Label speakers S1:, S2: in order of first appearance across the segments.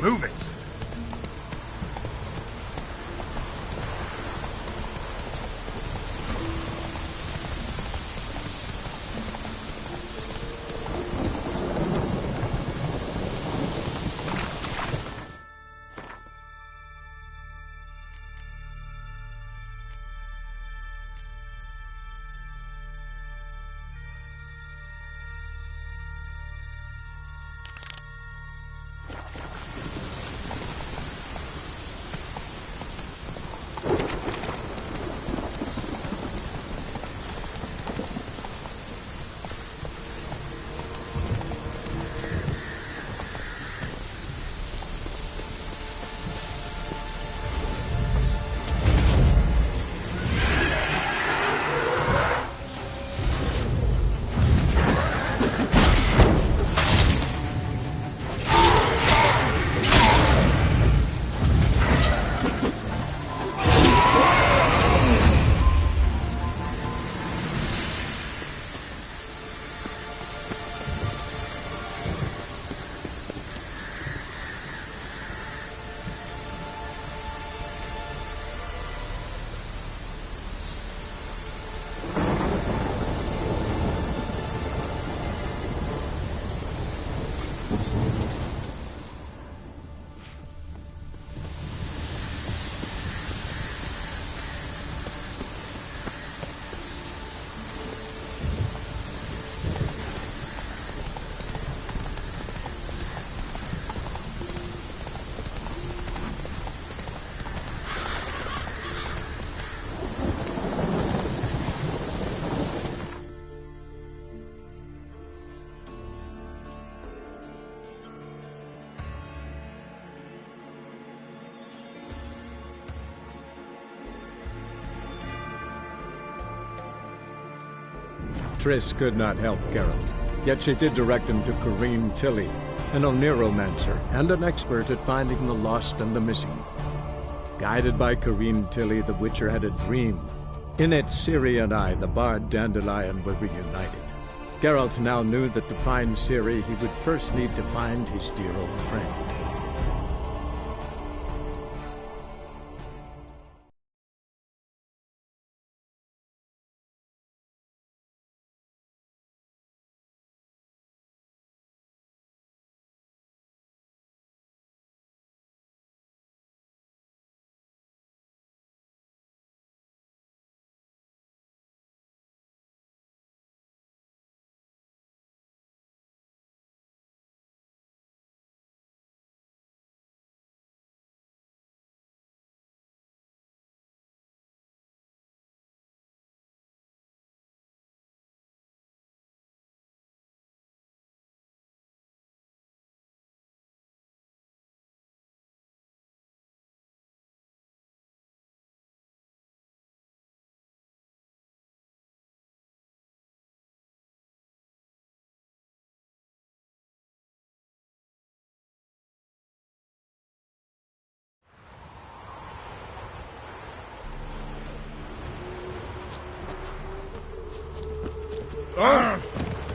S1: Move it!
S2: Triss could not help Geralt, yet she did direct him to Corrine Tilly, an Oniromancer and an expert at finding the lost and the missing. Guided by Corrine Tilly, the Witcher had a dream. In it, Ciri and I, the bard Dandelion, were reunited. Geralt now knew that to find Ciri, he would first need to find his dear old friend.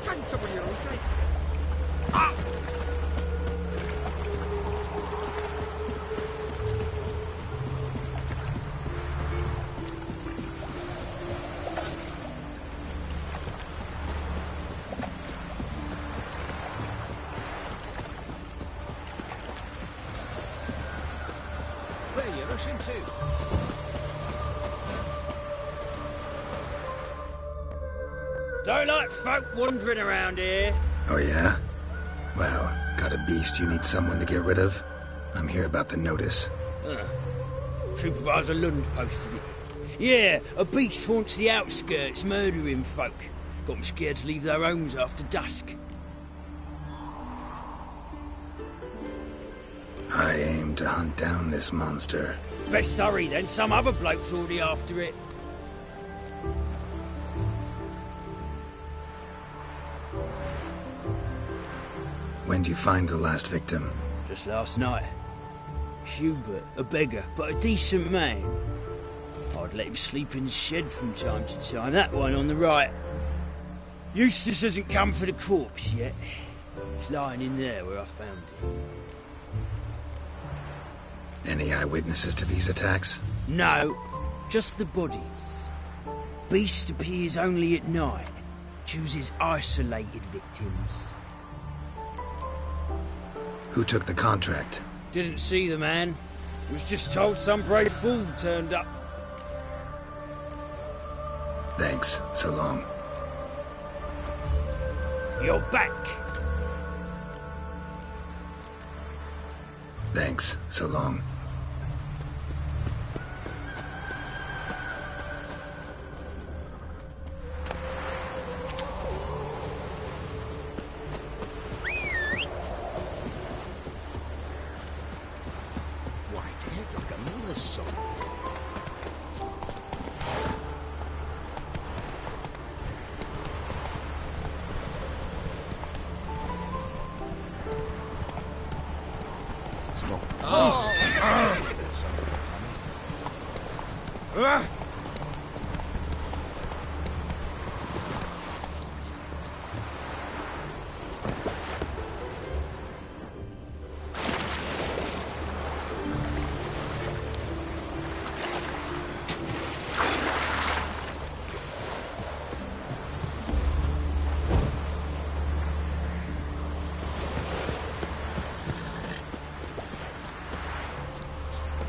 S3: Find someone your own size.
S4: Where are you rushing to?
S5: Don't like folk wandering around here.
S1: Oh yeah? Well, got a beast you need someone to get rid of? I'm here about the notice.
S5: Supervisor Lund posted it. Yeah, a beast haunts the outskirts, murdering folk. Got them scared to leave their homes after dusk.
S1: I aim to hunt down this monster.
S5: Best hurry then, some other bloke's already after it.
S1: When do you find the last victim?
S5: Just last night. Hubert, a beggar, but a decent man. I'd let him sleep in the shed from time to time, that one on the right. Eustace hasn't come for the corpse yet. It's lying in there where I found it.
S1: Any eyewitnesses to these attacks?
S5: No, just the bodies. Beast appears only at night. Chooses isolated victims.
S1: Who took the contract?
S5: Didn't see the man. Was just told some brave fool turned up.
S1: Thanks. So long.
S5: You're back.
S1: Thanks. So long.
S3: Whitehead like a miller's son.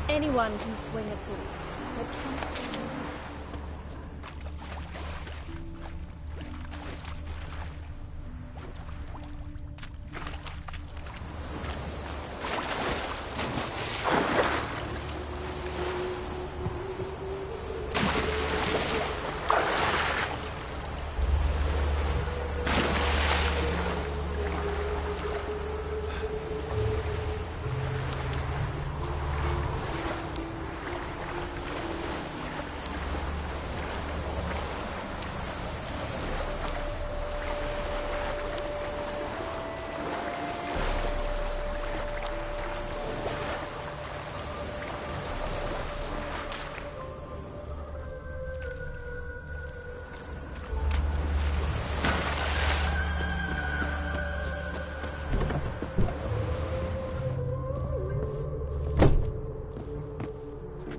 S6: Anyone can swing a sword, but can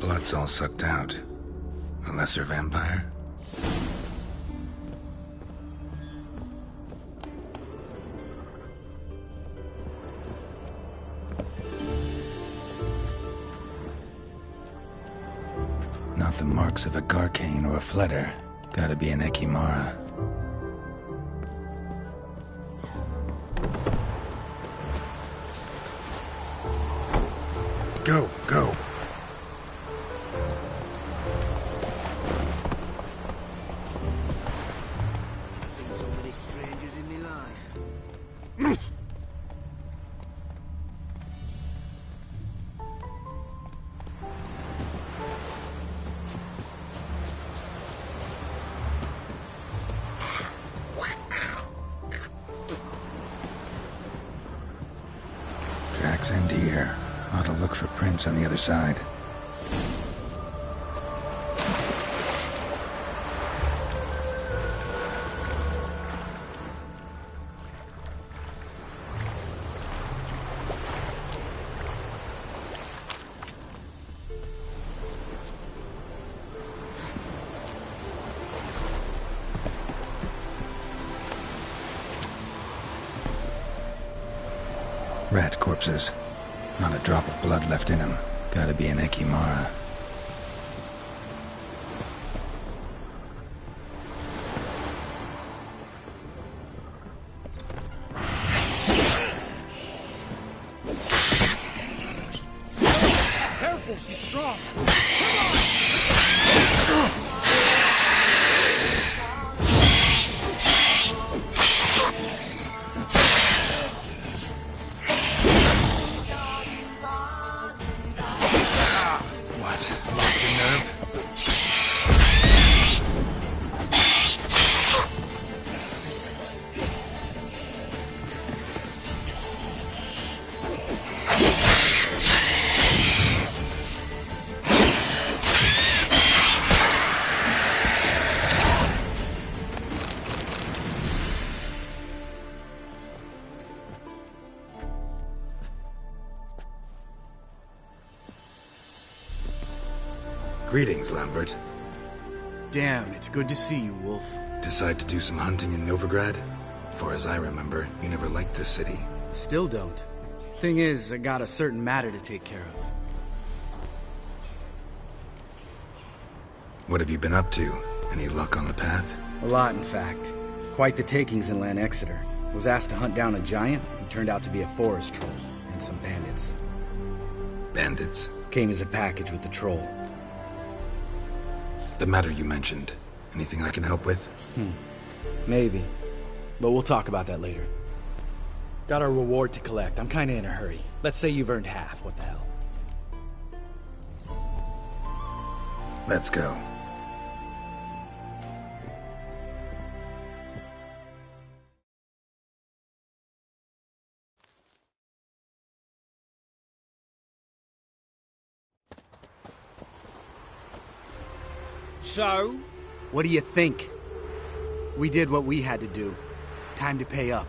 S1: Blood's all sucked out. A lesser vampire? Not the marks of a Garcane or a Fletter. Gotta be an Ekimara. Go, go!
S3: Seen so many strangers in my life.
S1: Tracks end here. Ought to look for prints on the other side. Rat corpses. Not a drop of blood left in them. Gotta be an Ekimara.
S5: Careful, she's strong.
S1: What? Lost your nerve? Greetings, Lambert.
S3: Damn, it's good to see you, Wolf.
S1: Decide to do some hunting in Novigrad? For as I remember, you never liked this city.
S3: Still don't. Thing is, I got a certain matter to take care of.
S1: What have you been up to? Any luck on the path?
S3: A lot, in fact. Quite the takings in Lan Exeter. Was asked to hunt down a giant, who turned out to be a forest troll, and some bandits.
S1: Bandits?
S3: Came as a package with the troll.
S1: The matter you mentioned. Anything I can help with?
S3: Maybe. But we'll talk about that later. Got our reward to collect. I'm kinda in a hurry. Let's say you've earned half. What the hell?
S1: Let's go.
S5: So?
S3: What do you think? We did what we had to do. Time to pay up.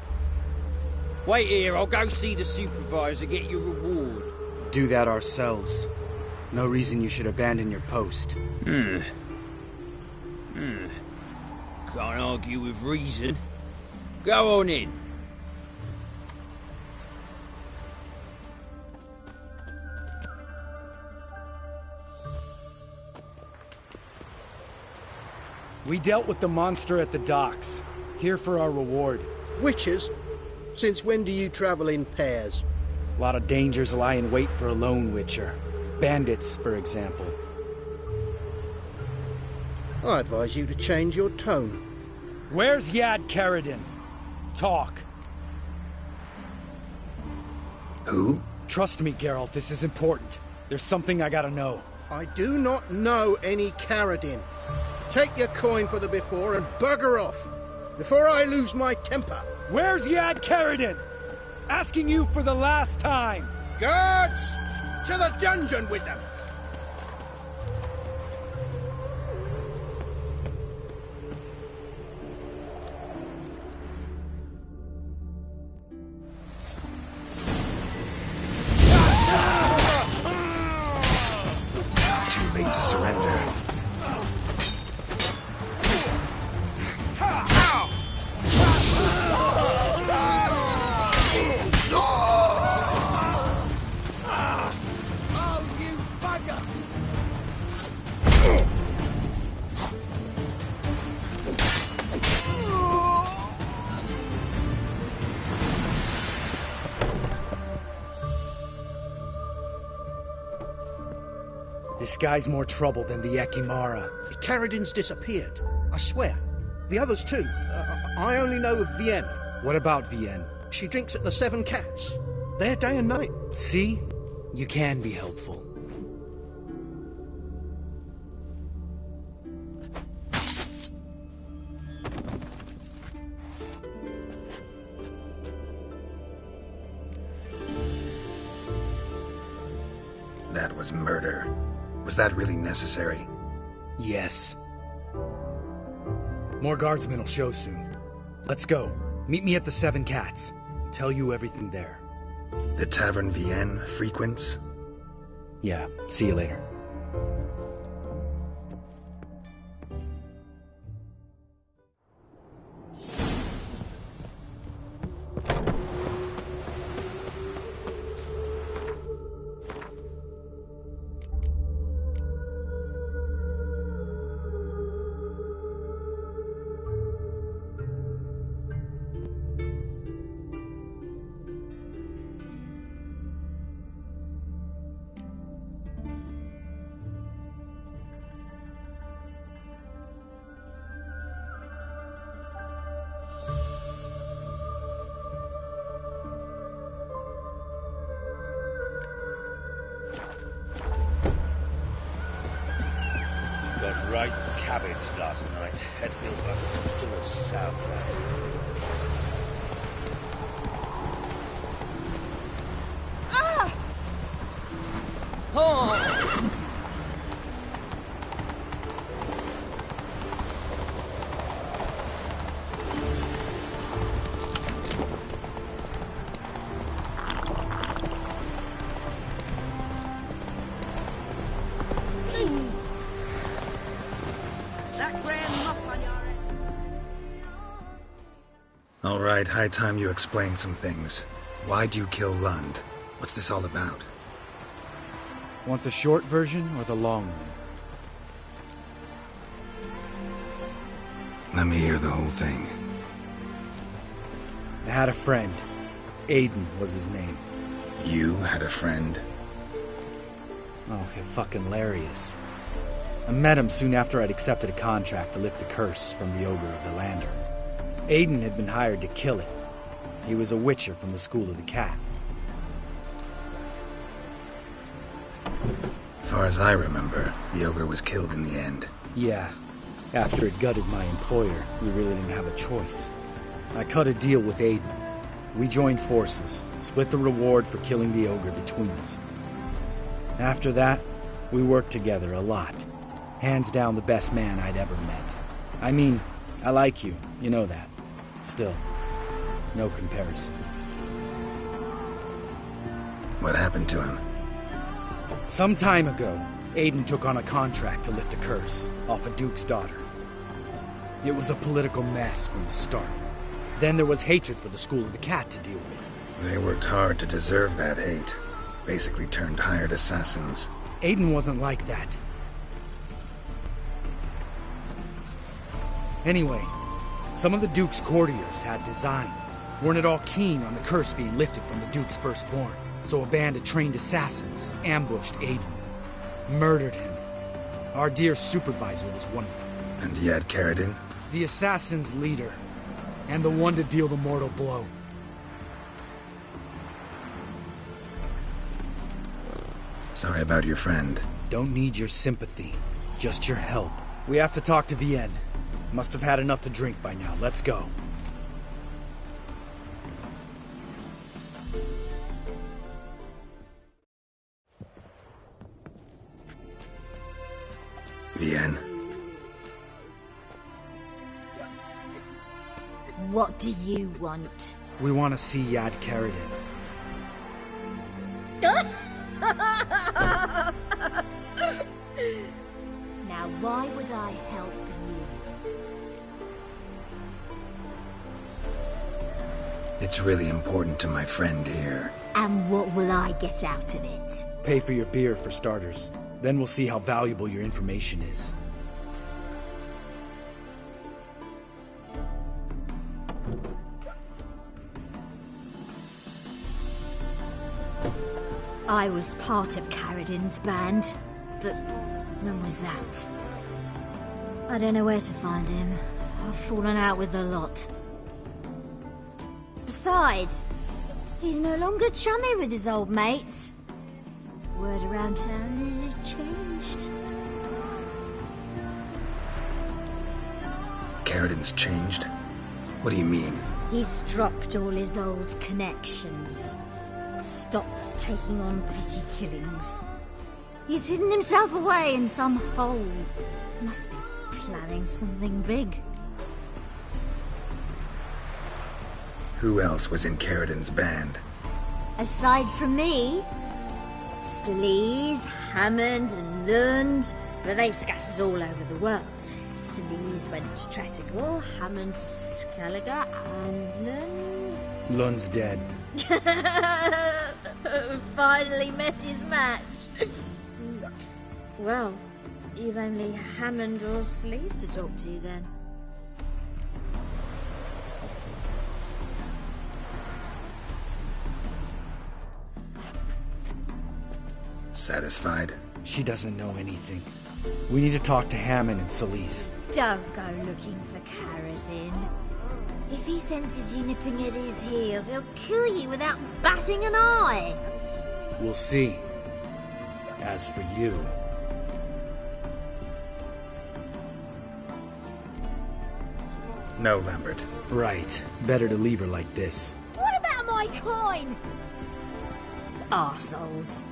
S5: Wait here, I'll go see the supervisor, get your reward.
S3: Do that ourselves. No reason you should abandon your post.
S5: Can't argue with reason. Go on in.
S3: We dealt with the monster at the docks. Here for our reward.
S7: Witches? Since when do you travel in pairs?
S3: A lot of dangers lie in wait for a lone witcher. Bandits, for example.
S7: I advise you to change your tone.
S3: Where's Yad Karadin? Talk.
S1: Who?
S3: Trust me, Geralt, this is important. There's something I gotta know.
S7: I do not know any Karadin. Take your coin for the before and bugger off, before I lose my temper.
S3: Where's Yad Karadin? Asking you for the last time.
S7: Guards! To the dungeon with them!
S1: Too late to surrender.
S7: Oh, you bugger!
S3: This guy's more trouble than the Ekimara.
S7: Karadin's disappeared. I swear. The others too. I only know of Vienne.
S3: What about Vienne?
S7: She drinks at the Seven Cats. There day and night.
S3: See? You can be helpful.
S1: That was murder. Was that really necessary?
S3: Yes. More guardsmen will show soon. Let's go. Meet me at the Seven Cats. Tell you everything there.
S1: The Tavern Vienne frequents?
S3: Yeah, see you later.
S4: Got right cabbage last night. Head feels like it's full of sauerkraut.
S1: right, high time you explain some things. Why'd you kill Lund? What's this all about?
S3: Want the short version or the long one?
S1: Let me hear the whole thing.
S3: I had a friend. Aiden was his name.
S1: You had a friend?
S3: Oh, fucking hilarious. I met him soon after I'd accepted a contract to lift the curse from the Ogre of Elander. Aiden had been hired to kill it. He was a witcher from the School of the Cat.
S1: As far as I remember, the Ogre was killed in the end.
S3: Yeah. After it gutted my employer, we really didn't have a choice. I cut a deal with Aiden. We joined forces, split the reward for killing the Ogre between us. After that, we worked together a lot. Hands down the best man I'd ever met. I mean, I like you, you know that. Still, no comparison.
S1: What happened to him?
S3: Some time ago, Aiden took on a contract to lift a curse off a duke's daughter. It was a political mess from the start. Then there was hatred for the School of the Cat to deal with.
S1: They worked hard to deserve that hate. Basically turned hired assassins.
S3: Aiden wasn't like that. Anyway, some of the Duke's courtiers had designs. Weren't at all keen on the curse being lifted from the Duke's firstborn. So a band of trained assassins ambushed Aiden. Murdered him. Our dear supervisor was one of them.
S1: And yet Caridin?
S3: The assassin's leader. And the one to deal the mortal blow.
S1: Sorry about your friend.
S3: Don't need your sympathy. Just your help. We have to talk to Vienne. Must have had enough to drink by now. Let's go.
S1: Vienne.
S6: What do you want?
S3: We want to see Yad Caridin.
S6: Now, why would I help you?
S1: It's really important to my friend here.
S6: And what will I get out of it?
S3: Pay for your beer, for starters. Then we'll see how valuable your information is.
S6: I was part of Caridin's band, but when was that? I don't know where to find him. I've fallen out with the lot. Besides, he's no longer chummy with his old mates. Word around town is he's changed.
S1: Caridin's changed? What do you mean?
S6: He's dropped all his old connections. Stopped taking on petty killings. He's hidden himself away in some hole. Must be planning something big.
S1: Who else was in Caridin's band?
S6: Aside from me, Sleaze, Hammond and Lund, but they've scattered all over the world. Sleaze went to Tretogor, Hammond to Skellige, and Lund...
S3: Lund's dead.
S6: Finally met his match. Well, you've only Hammond or Sleaze to talk to then.
S1: Satisfied?
S3: She doesn't know anything. We need to talk to Hammond and Sleaze.
S6: Don't go looking for Caridin. If he senses you nipping at his heels, he'll kill you without batting an eye.
S3: We'll see. As for you...
S1: No, Lambert.
S3: Right. Better to leave her like this.
S6: What about my coin? Arseholes.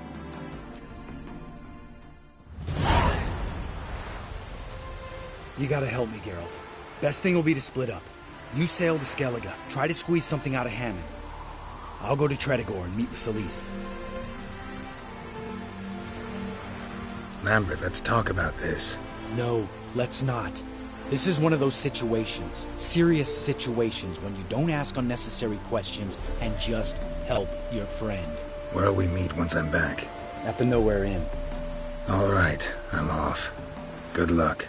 S3: You gotta help me, Geralt. Best thing will be to split up. You sail to Skellige, try to squeeze something out of Hammond. I'll go to Tretogor and meet with Sleaze.
S1: Lambert, let's talk about this.
S3: No, let's not. This is one of those situations, serious situations, when you don't ask unnecessary questions and just help your friend.
S1: Where'll we meet once I'm back?
S3: At the Nowhere Inn.
S1: All right, I'm off. Good luck.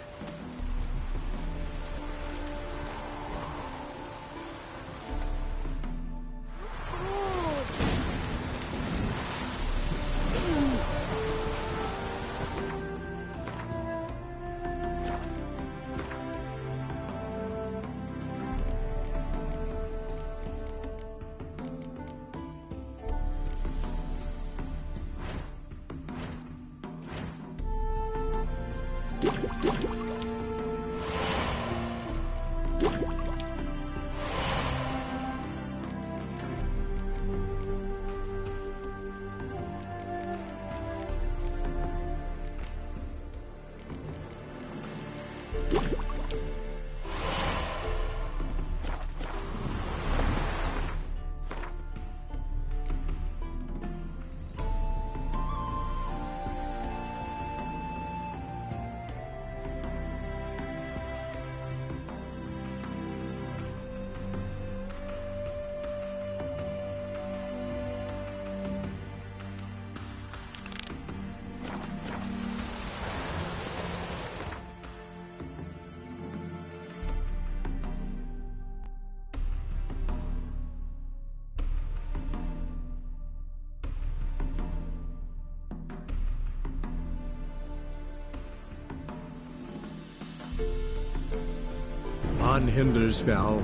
S2: On Hindersfell,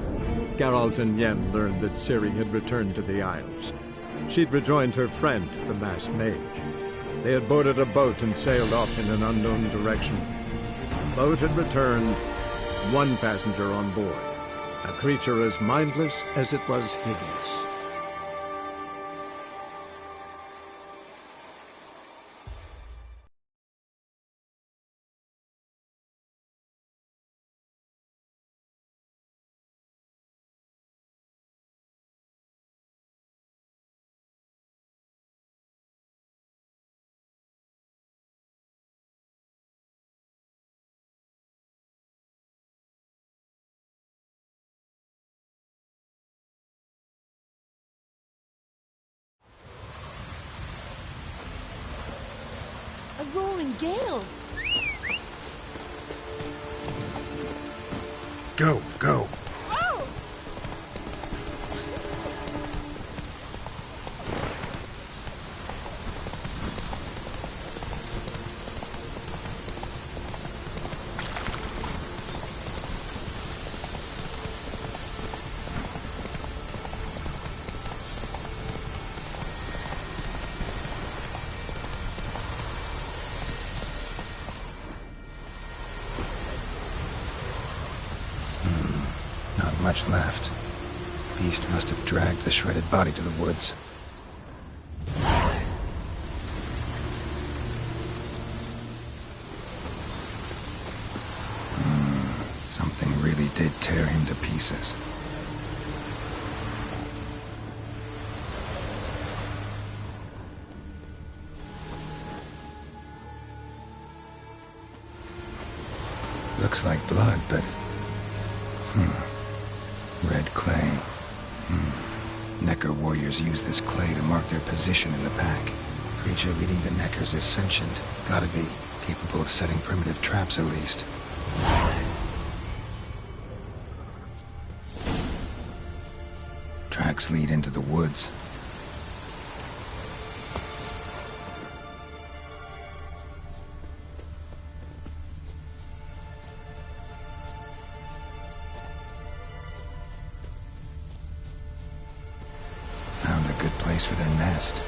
S2: Geralt and Yen learned that Ciri had returned to the Isles. She'd rejoined her friend, the masked mage. They had boarded a boat and sailed off in an unknown direction. The boat had returned, one passenger on board, a creature as mindless as it was hideous.
S8: A roaring gale!
S1: Go, go.
S8: Oh!
S1: Not much left. Beast must have dragged the shredded body to the woods. Something really did tear him to pieces. Looks like blood, but... Red clay. Necker warriors use this clay to mark their position in the pack. Creature leading the Neckers is sentient. Gotta be capable of setting primitive traps at least. Tracks lead into the woods. Found a good place for their nest.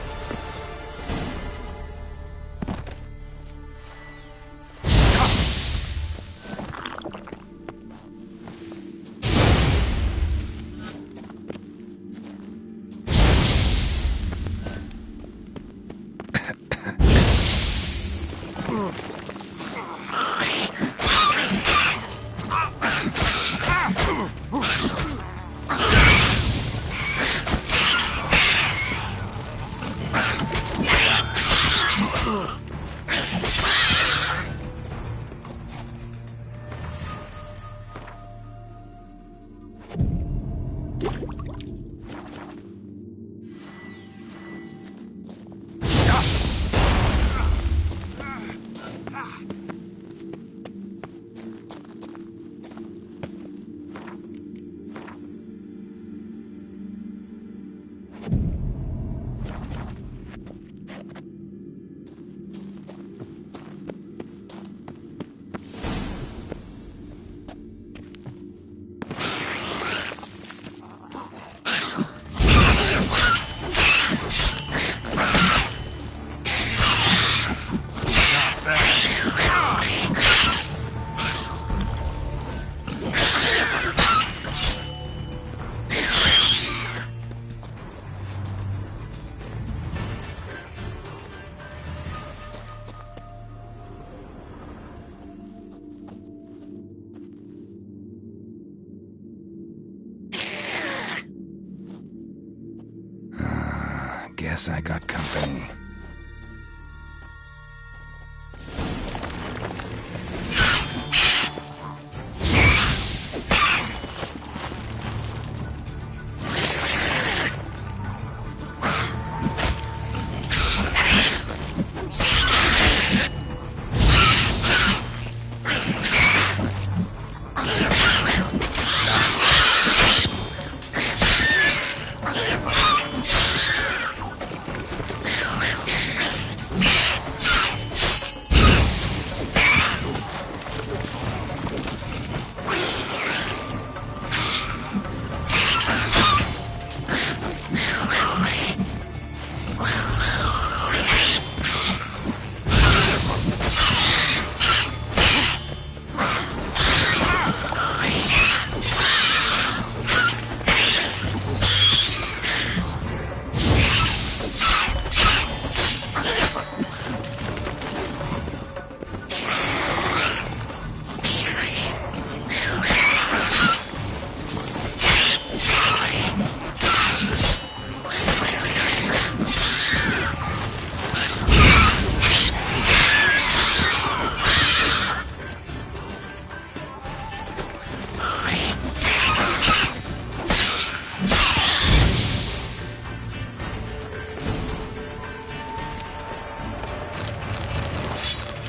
S1: Guess I got company.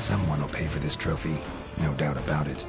S1: Someone will pay for this trophy, no doubt about it.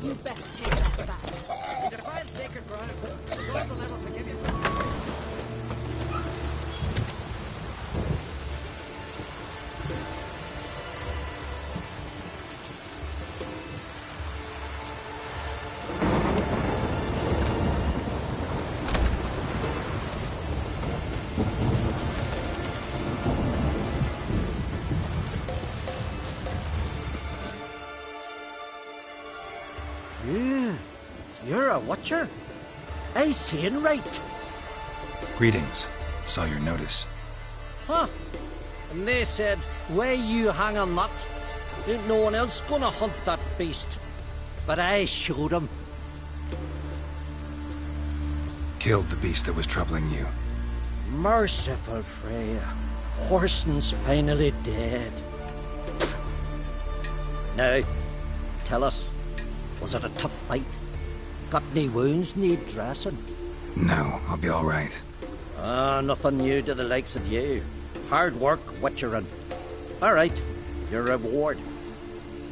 S8: You best take that back. You defile sacred ground. The gods will never forgive you.
S9: You're a watcher? I seeing right.
S1: Greetings. Saw your notice.
S9: Huh. And they said, where you hang on that? Ain't no one else gonna hunt that beast. But I showed him.
S1: Killed the beast that was troubling you.
S9: Merciful Freya. Horston's finally dead. Now, tell us, was it a tough fight? Got any wounds need dressing?
S1: No, I'll be all right.
S9: Nothing new to the likes of you. Hard work, witchering. All right, your reward.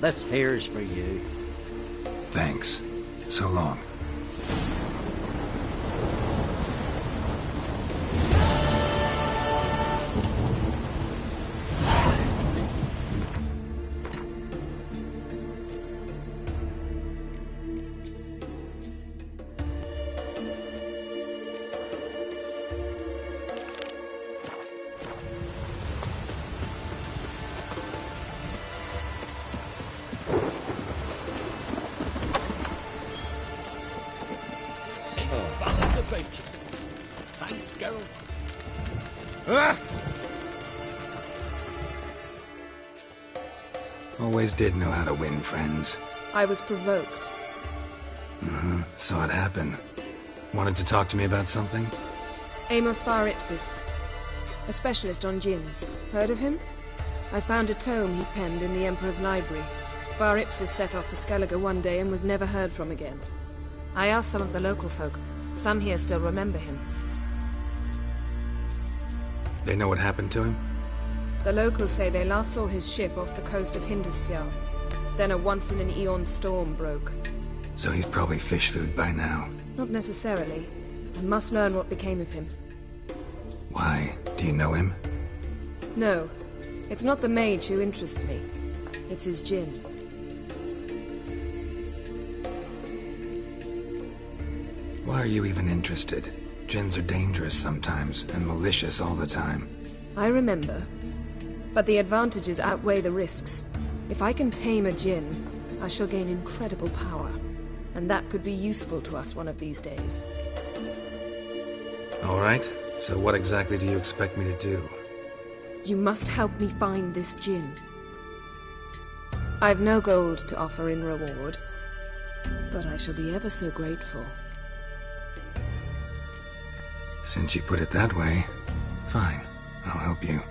S9: This here's for you.
S1: Thanks. So long.
S4: about you. Thanks, Geralt.
S1: Always did know how to win friends.
S10: I was provoked.
S1: Saw it happen. Wanted to talk to me about something?
S10: Amos Var Ipsis, a specialist on djinns. Heard of him? I found a tome he penned in the Emperor's library. Var Ipsis set off for Skellige one day and was never heard from again. I asked some of the local folk. Some here still remember him.
S1: They know what happened to him?
S10: The locals say they last saw his ship off the coast of Hindisfjall. Then a once-in-an-eon storm broke.
S1: So he's probably fish food by now.
S10: Not necessarily. I must learn what became of him.
S1: Why? Do you know him?
S10: No. It's not the mage who interests me. It's his djinn.
S1: Why are you even interested? Djinns are dangerous sometimes, and malicious all the time.
S10: I remember. But the advantages outweigh the risks. If I can tame a djinn, I shall gain incredible power. And that could be useful to us one of these days.
S1: All right. So what exactly do you expect me to do?
S10: You must help me find this djinn. I've no gold to offer in reward, but I shall be ever so grateful.
S1: Since you put it that way, fine. I'll help you.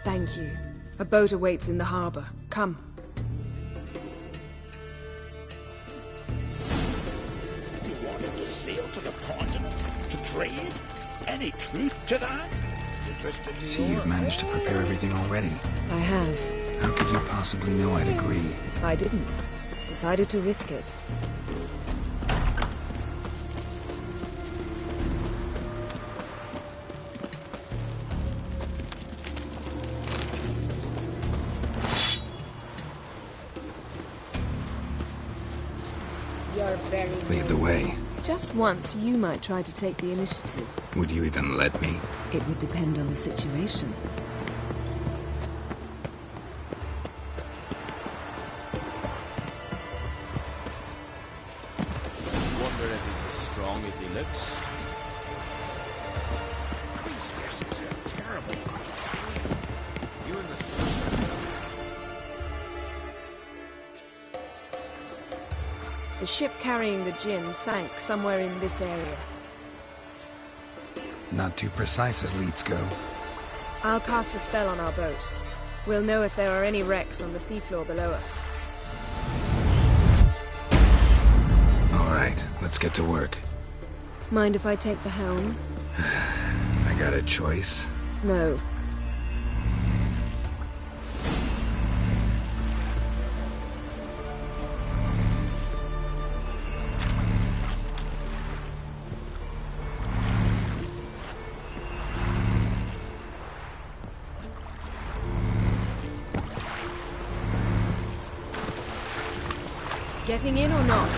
S10: Thank you. A boat awaits in the harbor. Come.
S4: You wanted to sail to the continent to trade? Any truth to that?
S1: See, you've managed to prepare everything already.
S10: I have.
S1: How could you possibly know I'd agree?
S10: I didn't. Decided to risk it.
S6: You're very...
S1: Lead the way.
S10: Just once, you might try to take the initiative.
S1: Would you even let me?
S10: It would depend on the situation.
S4: Wonder if he's as strong as he looks. Priestess is a terrible creature. You and the sorceress.
S10: The ship carrying the djinn sank somewhere in this area.
S1: Not too precise as leads go.
S10: I'll cast a spell on our boat. We'll know if there are any wrecks on the seafloor below us.
S1: All right, let's get to work.
S10: Mind if I take the helm?
S1: I got a choice.
S10: No. Getting in or not?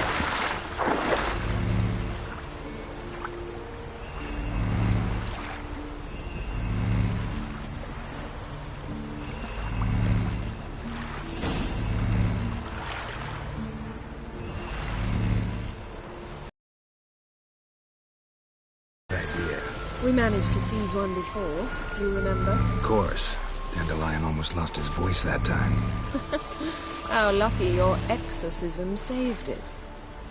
S1: Idea.
S10: We managed to seize one before. Do you remember?
S1: Of course. Dandelion almost lost his voice that time.
S10: How lucky your exorcism saved it.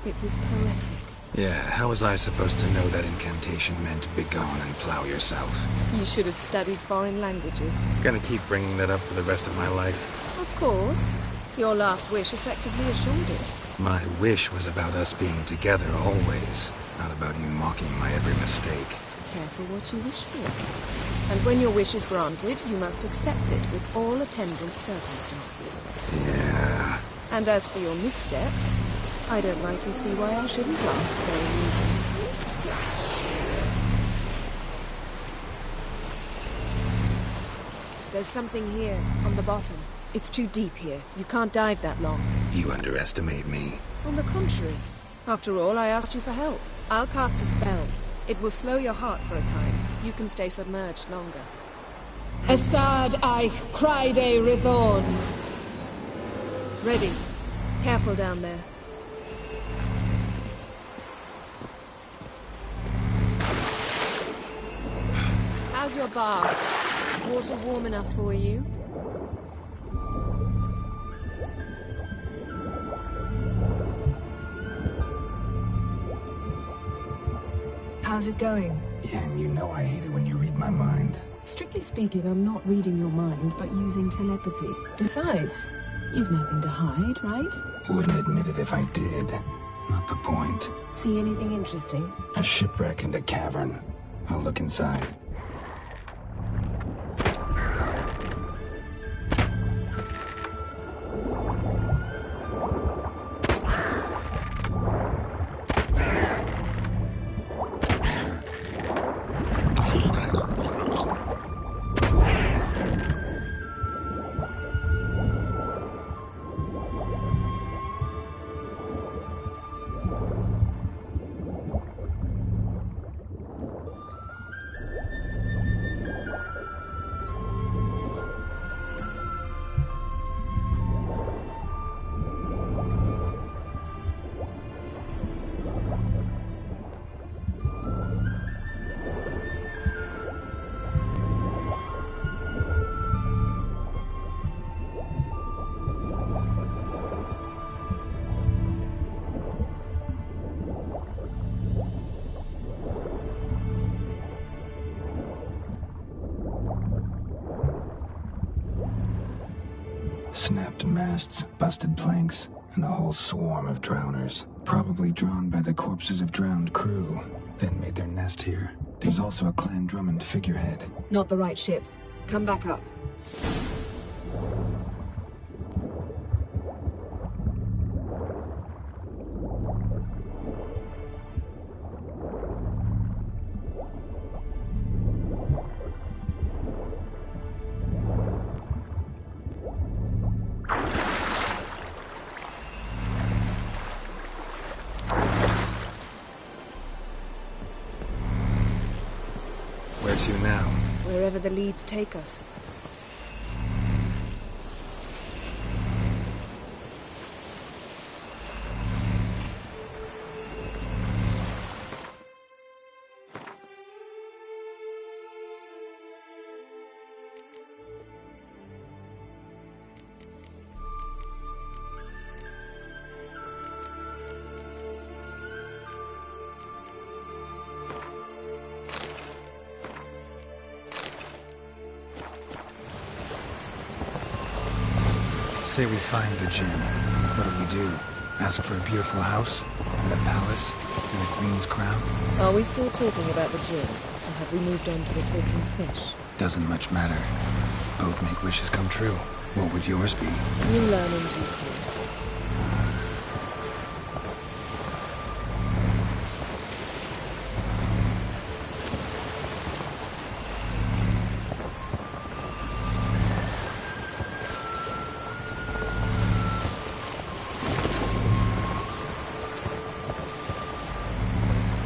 S10: It was poetic.
S1: Yeah, how was I supposed to know that incantation meant begone and plow yourself?
S10: You should have studied foreign languages.
S1: Gonna keep bringing that up for the rest of my life.
S10: Of course. Your last wish effectively assured it.
S1: My wish was about us being together always, not about you mocking my every mistake.
S10: Careful what you wish for. And when your wish is granted, you must accept it with all attendant circumstances.
S1: Yeah.
S10: And as for your missteps, I don't rightly see why I shouldn't laugh. Very amusing. There's something here, on the bottom. It's too deep here. You can't dive that long.
S1: You underestimate me.
S10: On the contrary. After all, I asked you for help. I'll cast a spell. It will slow your heart for a time. You can stay submerged longer.
S11: Assad Eich Cryde Rithorn.
S10: Ready. Careful down there. How's your bath? Water warm enough for you? How's it going?
S1: Yen, you know I hate it when you read my mind.
S10: Strictly speaking, I'm not reading your mind, but using telepathy. Besides, you've nothing to hide, right?
S1: Wouldn't admit it if I did. Not the point.
S10: See anything interesting?
S1: A shipwreck and a cavern. I'll look inside. Snapped masts, busted planks, and a whole swarm of drowners. Probably drawn by the corpses of drowned crew, then made their nest here. There's also a Clan Drummond figurehead.
S10: Not the right ship. Come back up.
S1: Where to now?
S10: Wherever the leads take us.
S1: Say we find the gem. What do we do? Ask for a beautiful house? And a palace? And a queen's crown?
S10: Are we still talking about the gin? Or have we moved on to the talking fish?
S1: Doesn't much matter. Both make wishes come true. What would yours be?
S10: You learn in due course.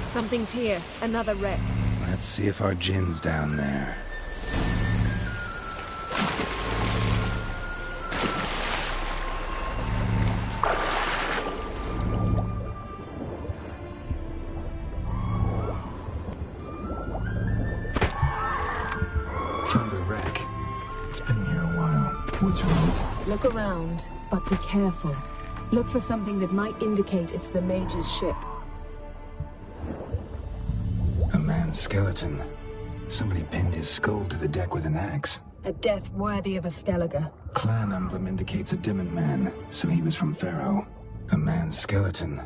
S10: Something's here. Another wreck.
S1: Let's see if our gin's down there. Found a wreck. It's been here a while. What's wrong?
S10: Look around, but be careful. Look for something that might indicate it's the mage's ship.
S1: A man's skeleton. Somebody pinned his skull to the deck with an axe.
S10: A death worthy of a Skellige.
S1: Clan emblem indicates a Dimmen man, so he was from Pharaoh. A man's skeleton.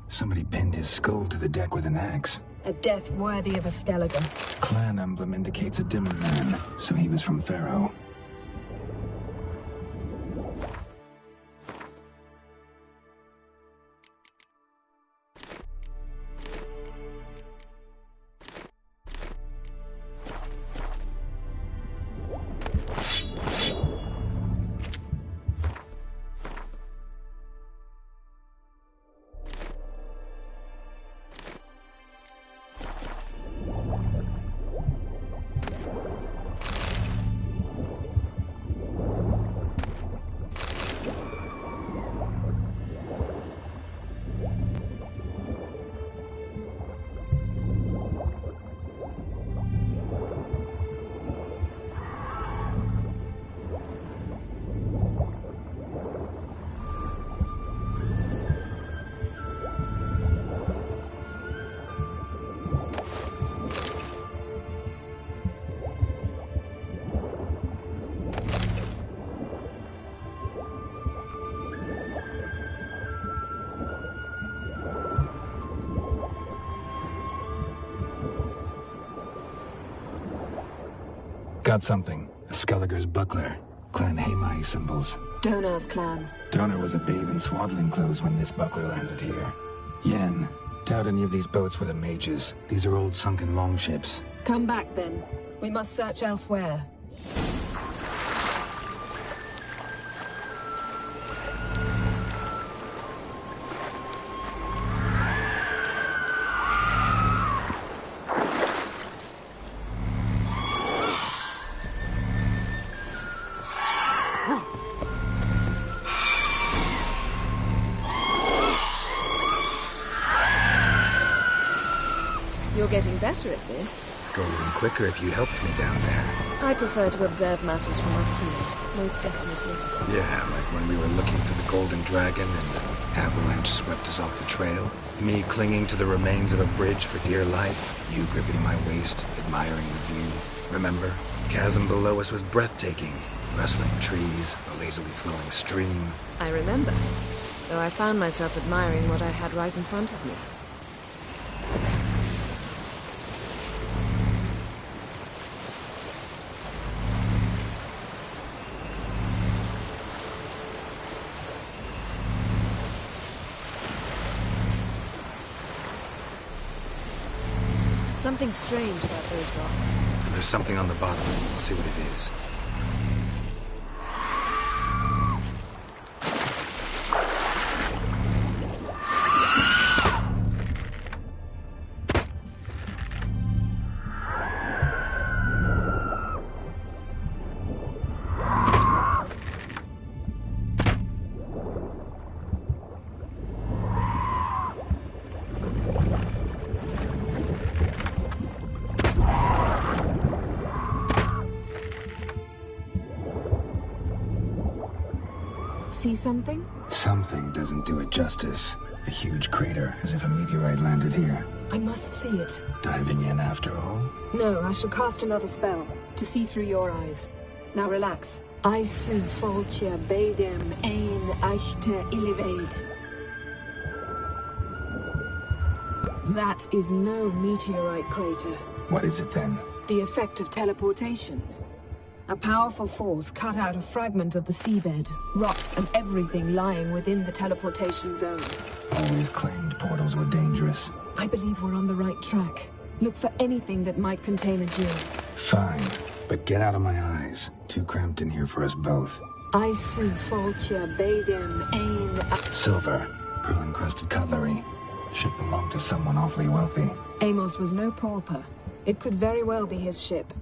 S1: Somebody pinned his skull to the deck with an axe.
S10: A death worthy of a Skellige.
S1: Clan emblem indicates a Dimmen man, so he was from Pharaoh. Got something. A Skelliger's buckler. Clan Hamai symbols.
S10: Donar's clan.
S1: Donar was a babe in swaddling clothes when this buckler landed here. Yen, doubt any of these boats were the mages. These are old sunken longships.
S10: Come back then. We must search elsewhere. You're getting better at this.
S1: Go even quicker if you helped me down there.
S10: I prefer to observe matters from up here, most definitely.
S1: Yeah, like when we were looking for the Golden Dragon and the avalanche swept us off the trail. Me clinging to the remains of a bridge for dear life. You gripping my waist, admiring the view. Remember? Chasm below us was breathtaking. Rustling trees, a lazily flowing stream.
S10: I remember, though I found myself admiring what I had right in front of me. Something strange about those rocks.
S1: And there's something on the bottom. We'll see what it is.
S10: See something?
S1: Something doesn't do it justice. A huge crater, as if a meteorite landed here.
S10: I must see it.
S1: Diving in after all?
S10: No, I shall cast another spell, to see through your eyes. Now relax. I su foltia bedem ein eichte illivaid. That is no meteorite crater.
S1: What is it then?
S10: The effect of teleportation. A powerful force cut out a fragment of the seabed, rocks and everything lying within the teleportation zone.
S1: Always claimed portals were dangerous.
S10: I believe we're on the right track. Look for anything that might contain a gem.
S1: Fine, but get out of my eyes. Too cramped in here for us both.
S10: I su foltia bedem ein...
S1: Silver, pearl-encrusted cutlery. Should belong to someone awfully wealthy.
S10: Amos was no pauper. It could very well be his ship.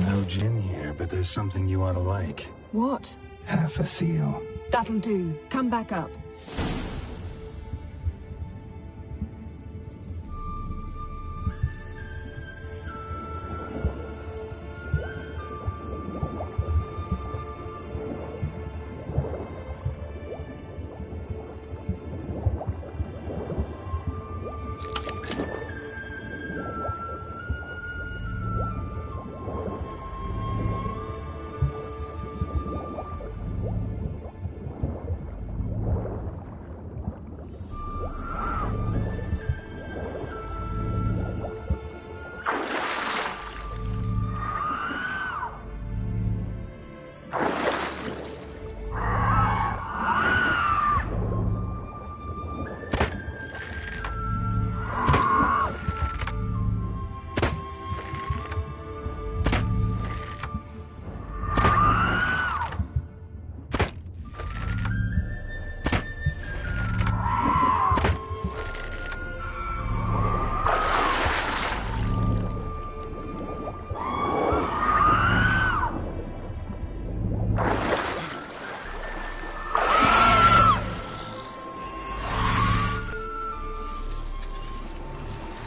S1: No gin here, but there's something you ought to like.
S10: What?
S1: Half a seal.
S10: That'll do. Come back up.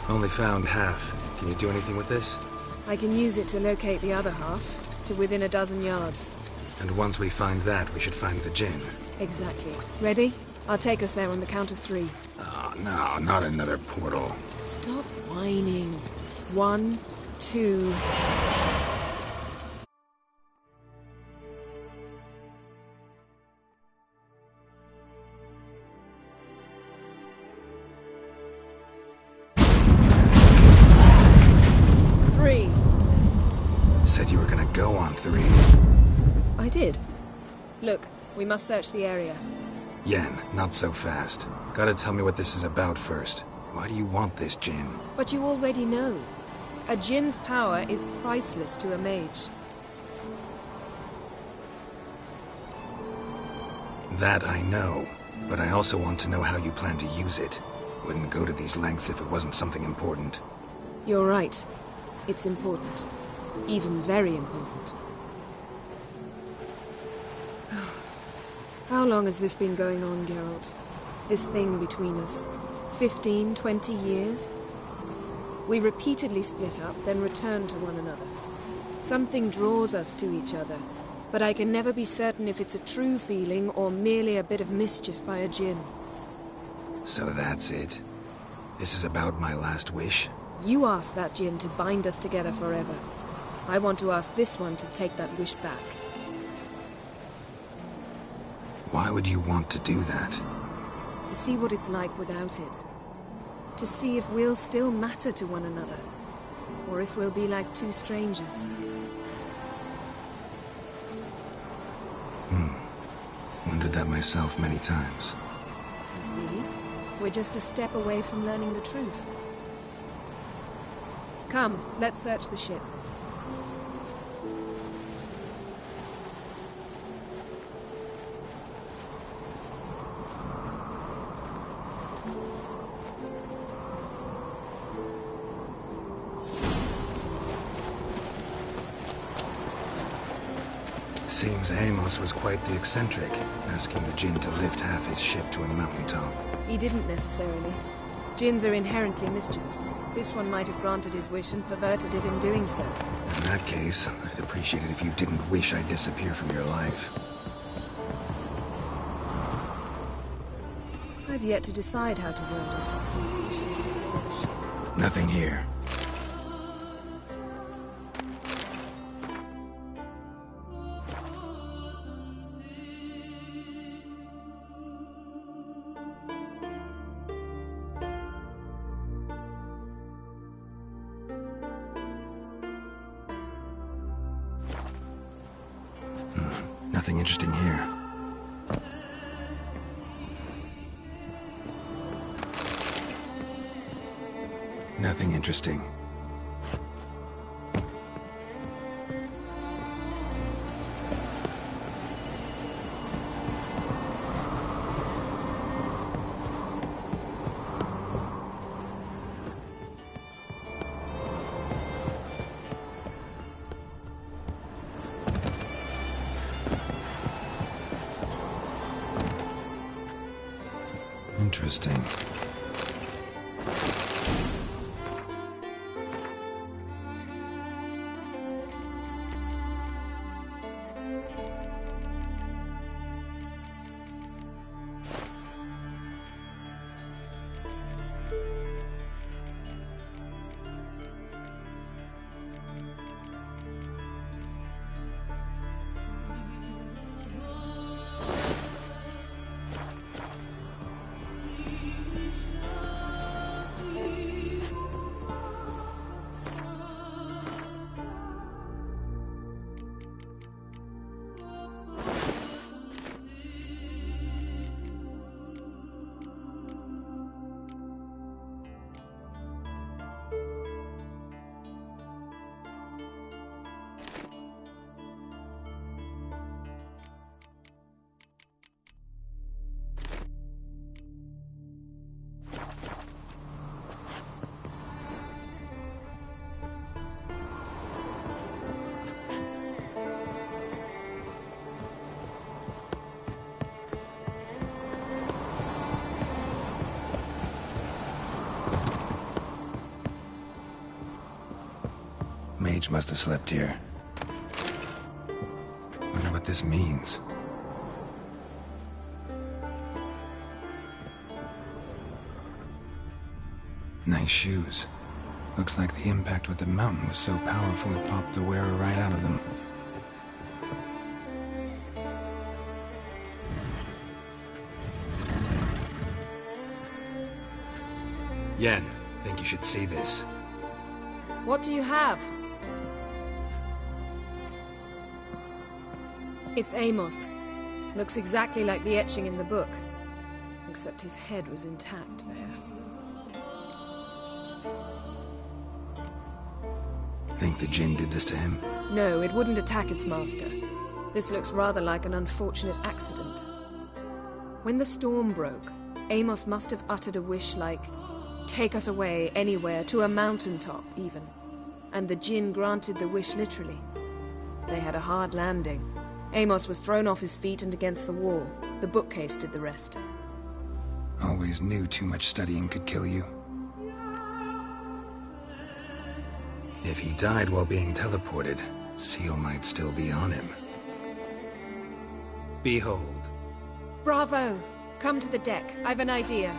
S1: Only found half. Can you do anything with this?
S10: I can use it to locate the other half, to within a dozen yards.
S1: And once we find that, we should find the Jinn.
S10: Exactly. Ready? I'll take us there on the count of 3.
S1: Oh, no, not another portal.
S10: Stop whining. 1, 2...
S1: Said you were gonna go on 3.
S10: I did. Look, we must search the area.
S1: Yen, not so fast. Gotta tell me what this is about first. Why do you want this Jinn?
S10: But you already know. A Jinn's power is priceless to a mage.
S1: That I know, but I also want to know how you plan to use it. Wouldn't go to these lengths if it wasn't something important.
S10: You're right. It's important. Even very important. How long has this been going on, Geralt? This thing between us? 15, 20 years? We repeatedly split up, then return to one another. Something draws us to each other, but I can never be certain if it's a true feeling or merely a bit of mischief by a Jinn.
S1: So that's it? This is about my last wish?
S10: You asked that Jinn to bind us together forever. I want to ask this one to take that wish back.
S1: Why would you want to do that?
S10: To see what it's like without it. To see if we'll still matter to one another. Or if we'll be like two strangers.
S1: Wondered that myself many times.
S10: You see? We're just a step away from learning the truth. Come, let's search the ship.
S1: Seems Amos was quite the eccentric, asking the Jinn to lift half his ship to a mountaintop.
S10: He didn't necessarily. Jinns are inherently mischievous. This one might have granted his wish and perverted it in doing so.
S1: In that case, I'd appreciate it if you didn't wish I'd disappear from your life.
S10: I've yet to decide how to word it.
S1: Nothing here. Nothing interesting here. Nothing interesting. Interesting. Mage must have slept here. Wonder what this means. Nice shoes. Looks like the impact with the mountain was so powerful it popped the wearer right out of them. Yen, think you should see this.
S10: What do you have? It's Amos. Looks exactly like the etching in the book. Except his head was intact there.
S1: Think the Jinn did this to him?
S10: No, it wouldn't attack its master. This looks rather like an unfortunate accident. When the storm broke, Amos must have uttered a wish like, "Take us away, anywhere, to a mountaintop, even." And the Jinn granted the wish literally. They had a hard landing. Amos was thrown off his feet and against the wall. The bookcase did the rest.
S1: Always knew too much studying could kill you. If he died while being teleported, Seal might still be on him. Behold.
S10: Bravo! Come to the deck. I've an idea.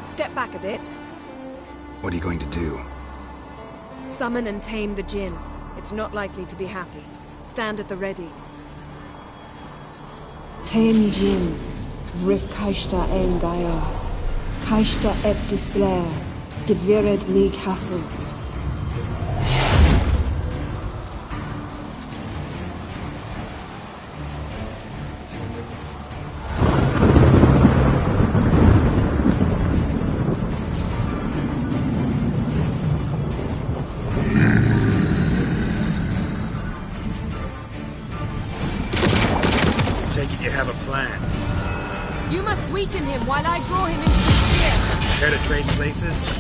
S10: Step back a bit.
S1: What are you going to do?
S10: Summon and tame the Jinn. It's not likely to be happy. Stand at the ready.
S11: Tame Jinn, Rif Kaishta Engaya, Kaishta Ep Displair, Gevired Mi Castle.
S10: You must weaken him while I draw him into the sphere.
S1: Care to trade places?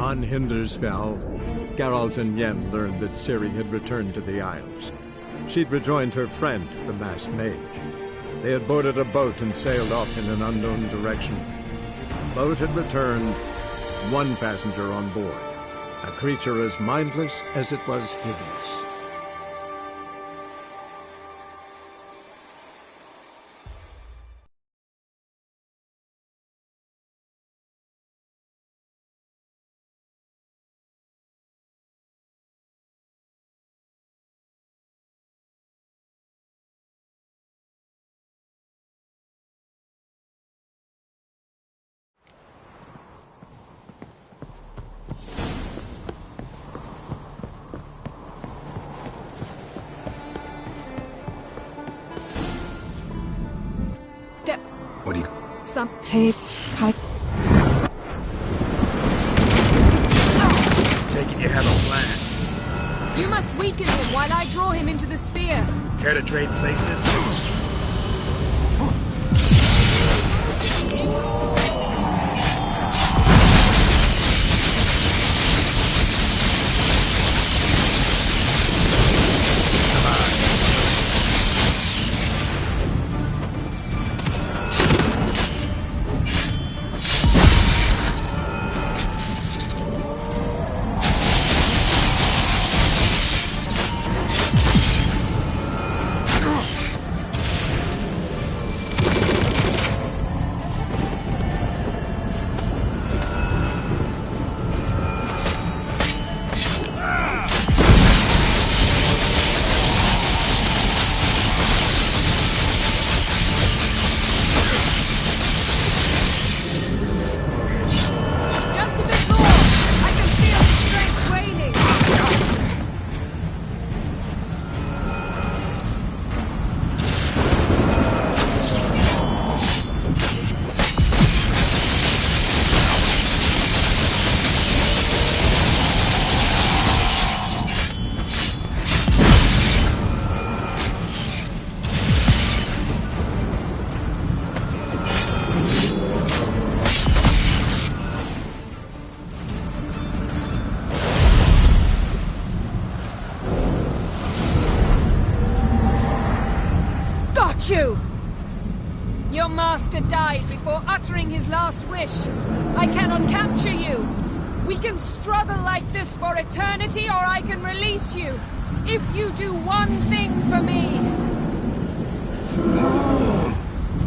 S2: On Hindersfell, Geralt and Yen learned that Ciri had returned to the Isles. She'd rejoined her friend, the masked mage. They had boarded a boat and sailed off in an unknown direction. The boat had returned, one passenger on board, a creature as mindless as it was hideous.
S10: Step.
S1: What do you...
S10: Some...
S11: Hey, hi.
S1: Take it you have a plan.
S10: You must weaken him while I draw him into the sphere.
S1: Care to trade places?
S10: You! Your master died before uttering his last wish. I cannot capture you. We can struggle like this for eternity, or I can release you. If you do one thing for me.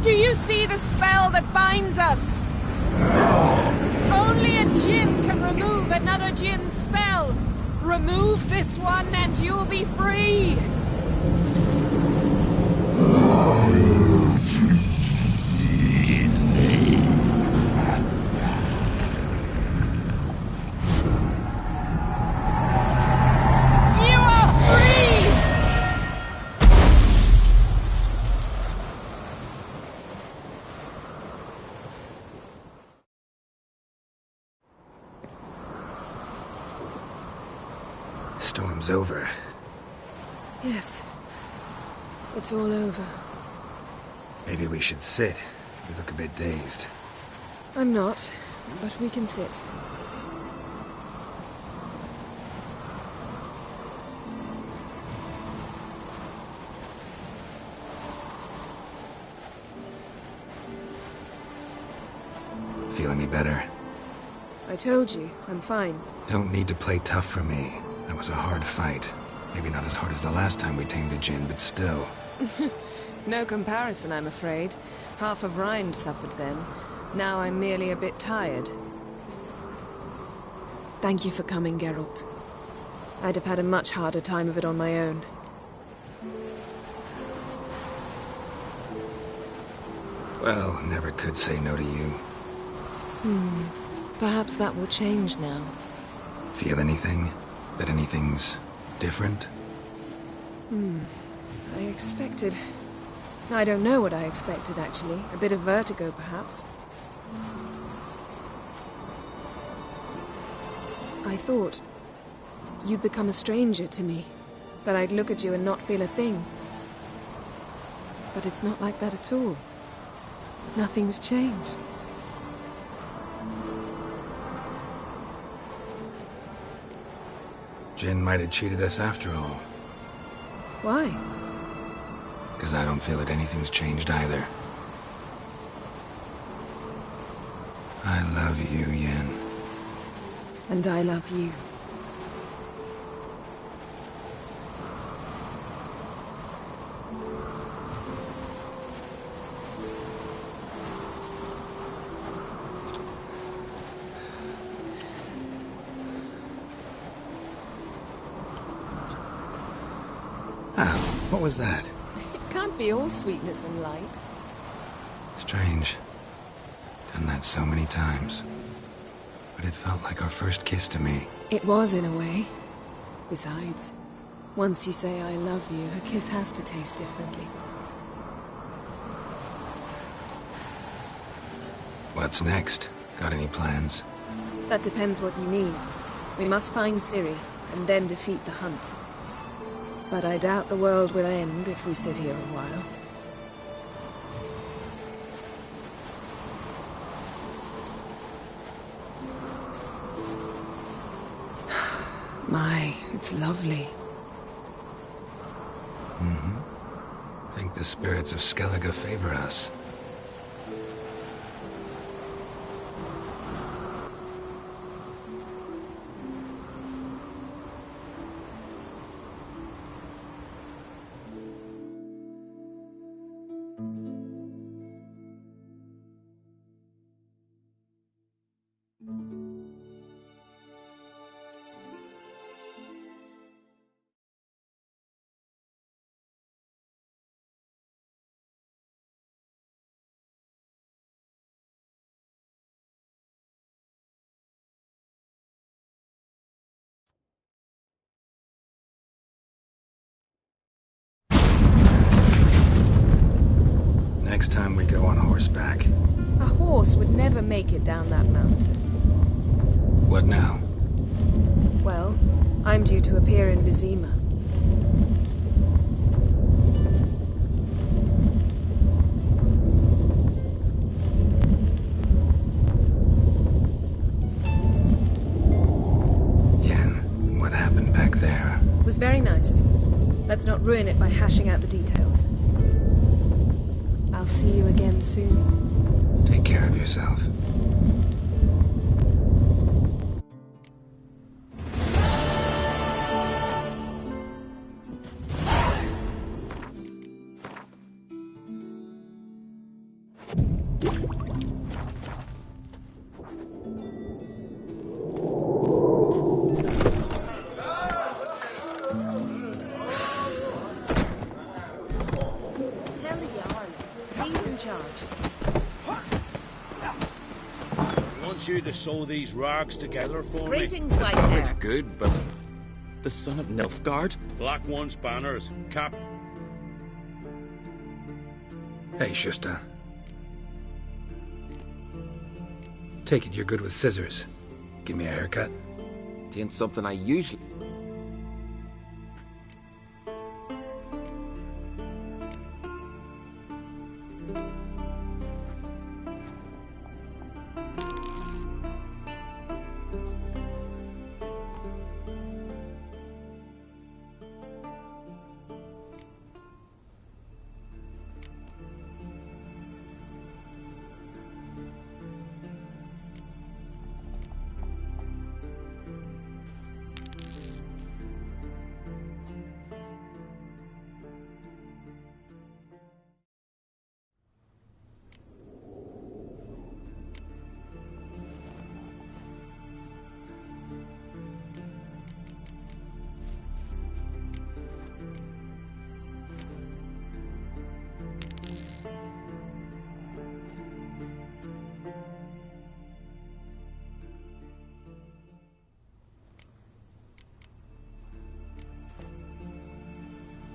S10: Do you see the spell that binds us? Only a djinn can remove another djinn's spell. Remove this one and you'll be free.
S1: Storm's over.
S10: Yes. It's all over.
S1: Maybe we should sit. You look a bit dazed.
S10: I'm not, but we can sit.
S1: Feel any better?
S10: I told you, I'm fine.
S1: Don't need to play tough for me. That was a hard fight. Maybe not as hard as the last time we tamed a djinn, but still.
S10: No comparison, I'm afraid. Half of Rind suffered then. Now I'm merely a bit tired. Thank you for coming, Geralt. I'd have had a much harder time of it on my own.
S1: Well, never could say no to you.
S10: Perhaps that will change now.
S1: Feel anything? That anything's different?
S10: I expected... I don't know what I expected, actually. A bit of vertigo, perhaps. I thought you'd become a stranger to me. That I'd look at you and not feel a thing. But it's not like that at all. Nothing's changed.
S1: Jin might have cheated us after all.
S10: Why?
S1: Because I don't feel that anything's changed either. I love you, Yen.
S10: And I love you.
S1: What was that?
S10: It can't be all sweetness and light.
S1: Strange. Done that so many times. But it felt like our first kiss to me.
S10: It was, in a way. Besides, once you say I love you, a kiss has to taste differently.
S1: What's next? Got any plans?
S10: That depends what you mean. We must find Ciri, and then defeat the hunt. But I doubt the world will end if we sit here a while. My, it's lovely.
S1: Think the spirits of Skellige favor us. Next time we go on horseback.
S10: A horse would never make it down that mountain.
S1: What now?
S10: Well, I'm due to appear in Vizima.
S1: Yen, what happened back there?
S10: It was very nice. Let's not ruin it by hashing out the details. I'll see you again soon.
S1: Take care of yourself.
S4: You to sew these rags together for
S8: Greetings,
S4: me.
S8: white hair.
S12: It's good, but the son of Nilfgaard?
S4: Black One's banners, cap.
S1: Hey, Shusta. Take it you're good with scissors. Give me a haircut.
S12: It ain't something I usually...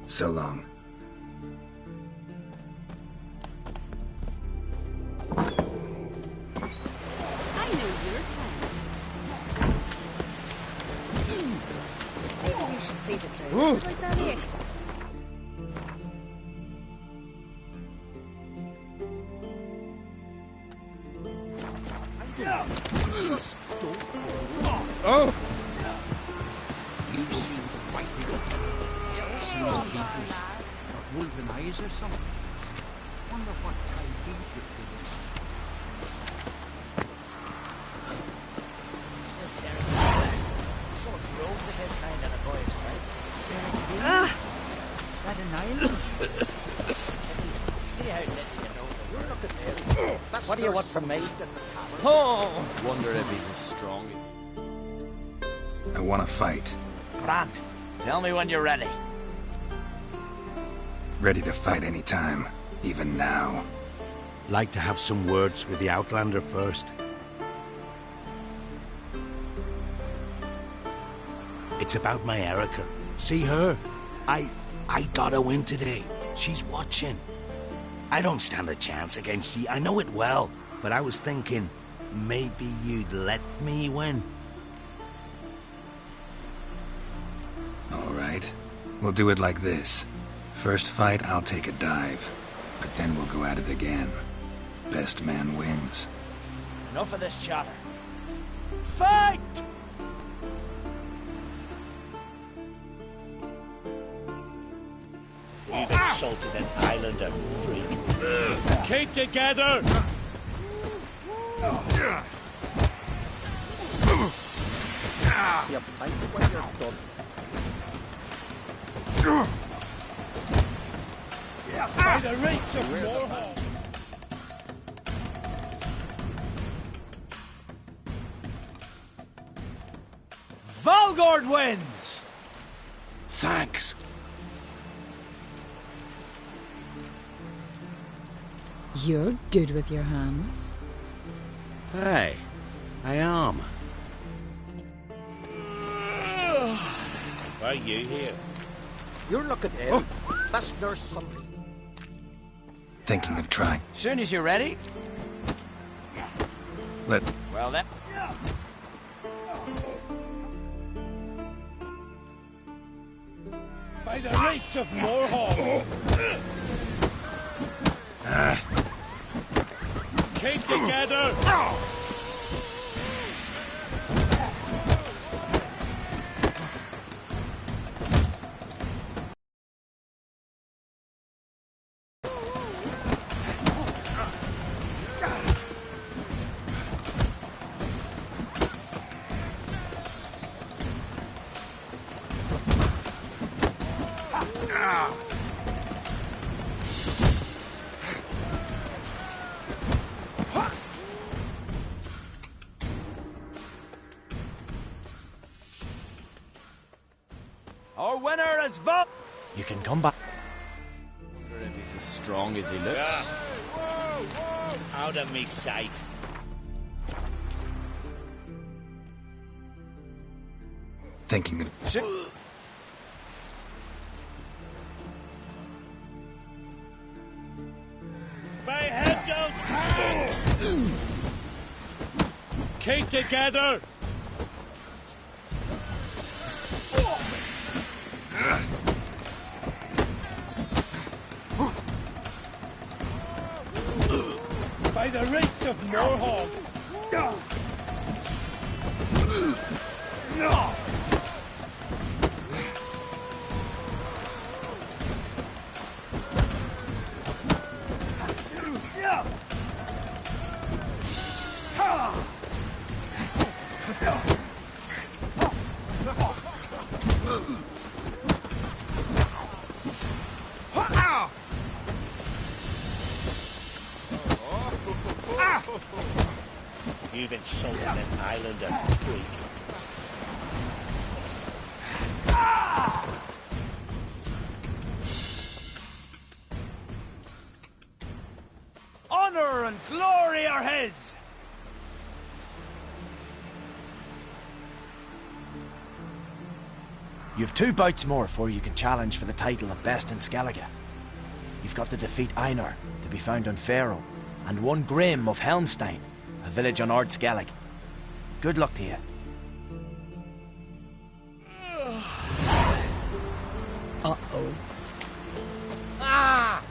S1: So long.
S8: I know you're coming. Maybe you should see the truth. It's like that here.
S4: Just don't.
S7: Oh!
S4: You
S9: Wolven eyes or something. Wonder what type he could be.
S13: So droves of his kind on a voyage site. Is that an island? See how little you know the word.
S9: Look at him. What do you want from me?
S13: Oh! Wonder if he's as strong as
S1: I want to fight.
S13: Grant, tell me when you're ready.
S1: Ready to fight anytime, even now.
S4: Like to have some words with the Outlander first. It's about my Erica. See her? I got a win today. She's watching. I don't stand a chance against you. I know it well. But I was thinking, maybe you'd let me win.
S1: All right. We'll do it like this. First fight, I'll take a dive. But then we'll go at it again. Best man wins.
S13: Enough of this chatter. Fight! You've insulted an islander, freak. Keep together!
S9: See a pipe when you're done.
S13: By the reach of Warhol! Valgord wins!
S4: Thanks.
S14: You're good with your hands.
S4: Hey, I am.
S13: Why are you here?
S9: You're looking at him. That's Nurse Sully.
S1: Thinking of trying.
S13: Soon as you're ready.
S1: Let...
S13: Well then. By the rights of Morhaug! Keep together! Our winner is Val. You can come back. Wonder if he's as strong as he looks. Yeah. Out of me sight.
S1: Thinking of...
S13: My head goes hands! Keep together! By the reach of Morhaug! You've insulted an islander, freak. Honor and glory are his! You've 2 bouts more before you can challenge for the title of Best in Skellige. You've got to defeat Einar, to be found on Faroe, and 1 Grim of Helmstein, a village on Ard Skellig. Good luck to you.
S14: Uh-oh.
S9: Ah!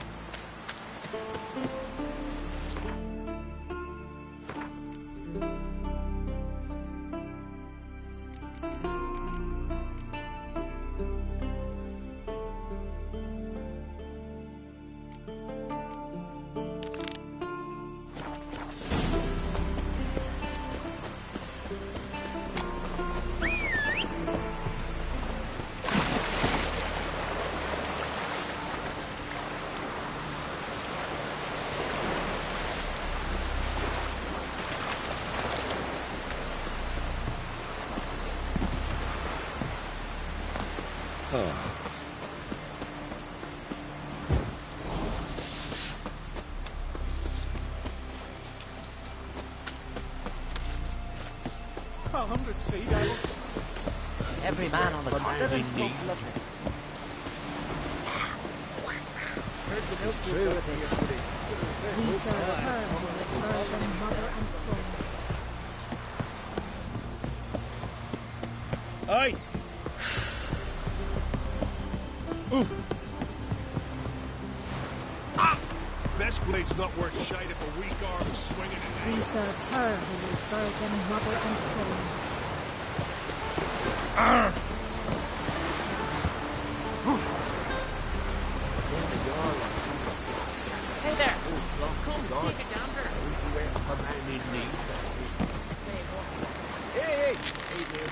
S13: Every man on the continent so loveless.
S2: It's true.
S6: We serve her who was virgin, mother, and queen.
S7: Aye!
S15: Best blade's not worth shite if a weak arm is swinging in
S6: We serve her who was virgin, mother, and queen.
S13: Hey there! Come, take a gander.
S7: Hey, hey! Hey, man.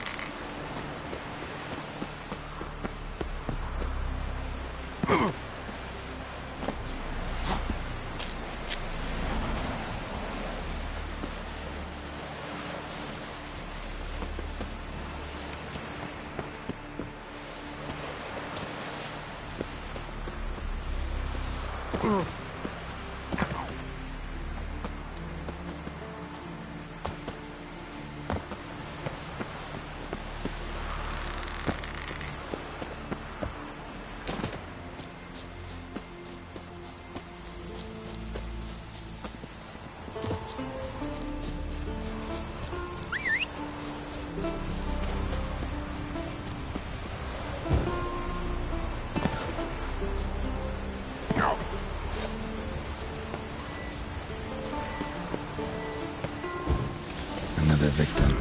S1: Another victim.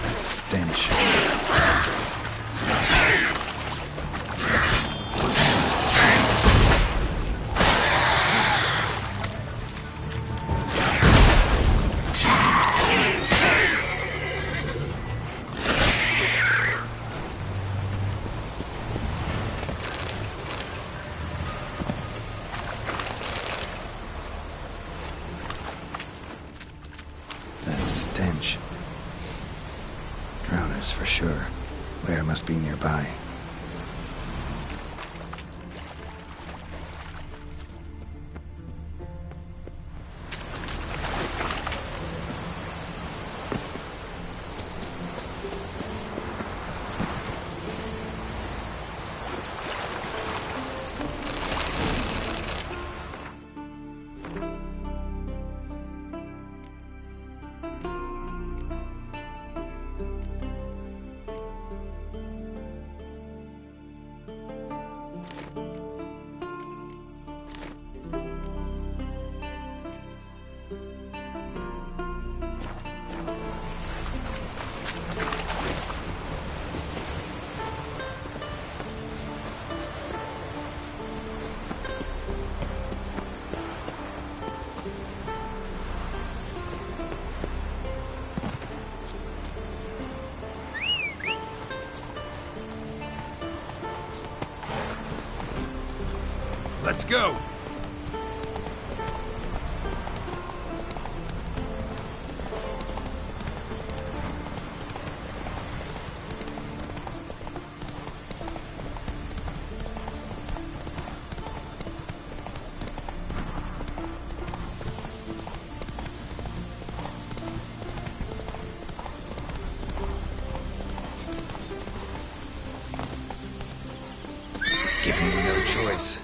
S1: That stench. Stench. Drowners for sure. Lair must be nearby.
S15: Let's go!
S1: Giving you no choice.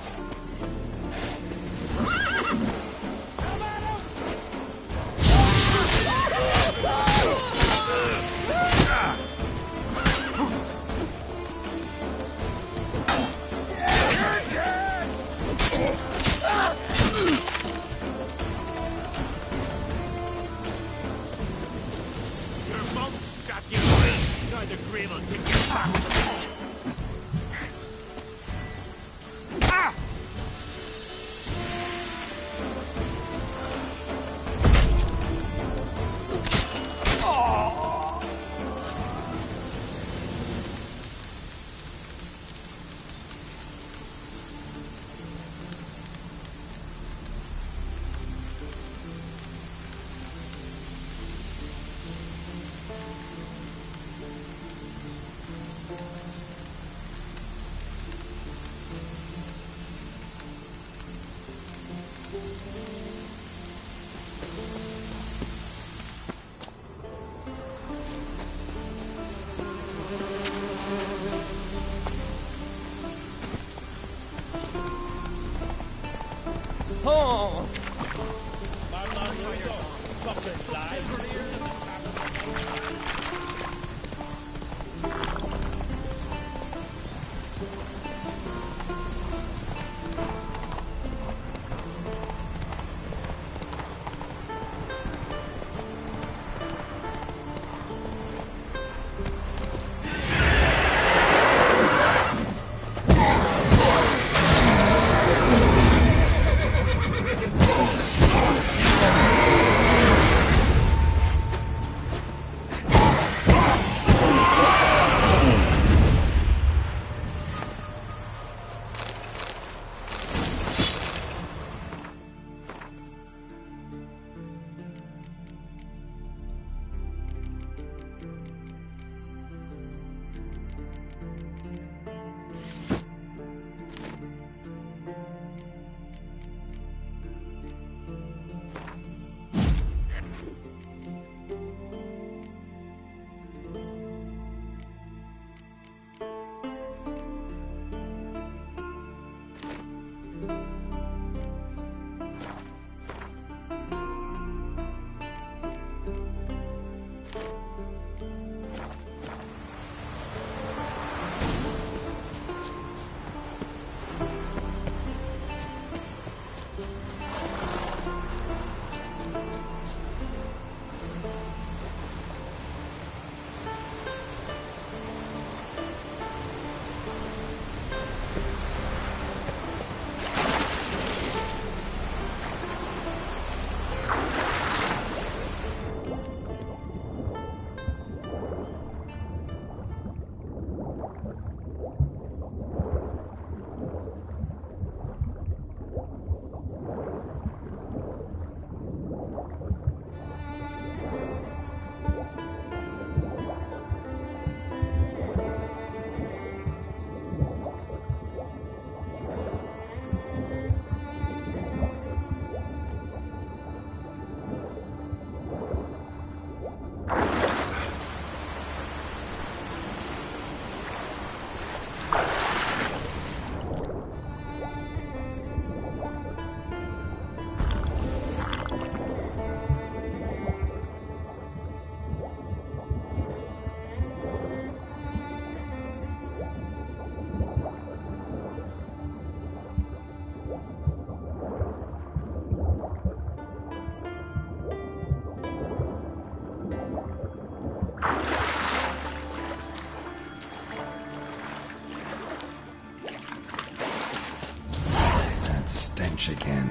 S1: again.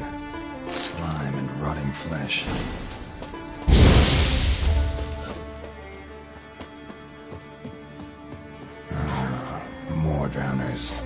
S1: Slime and rotting flesh. More drowners.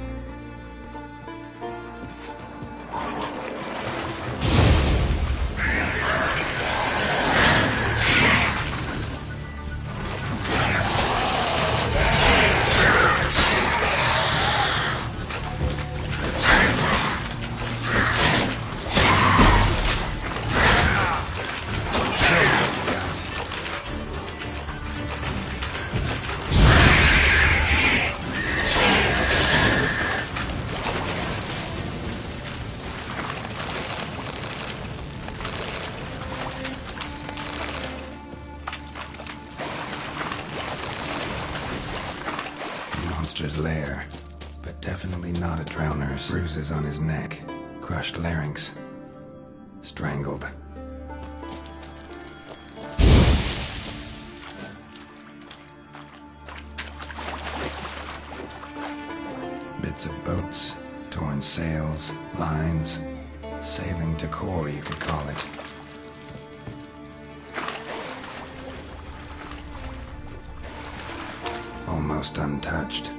S1: Monster's lair, but definitely not a drowner's. Bruises on his neck, crushed larynx, strangled. Bits of boats, torn sails, lines, sailing decor, you could call it. Almost untouched.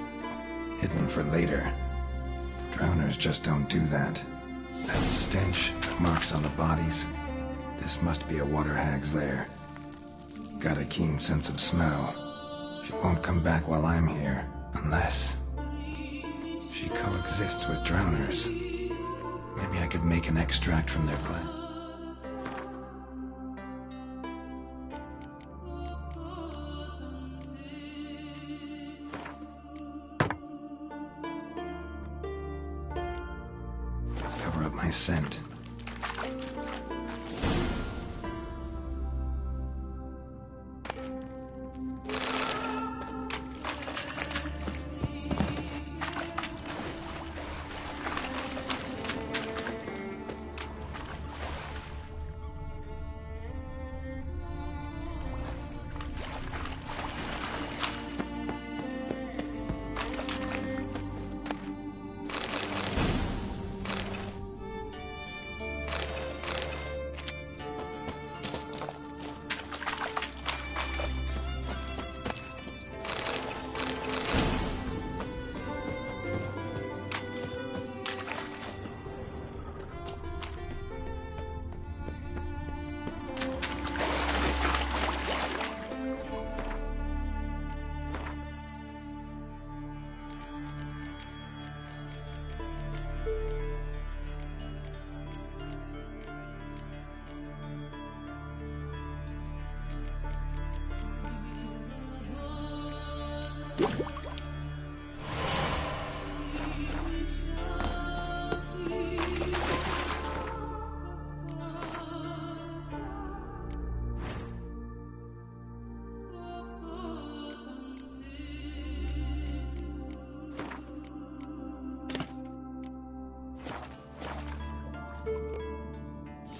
S1: Hidden for later. Drowners just don't do that. That stench, marks on the bodies. This must be a water hag's lair. Got a keen sense of smell. She won't come back while I'm here, unless she coexists with drowners. Maybe I could make an extract from their plant. Cover up my scent.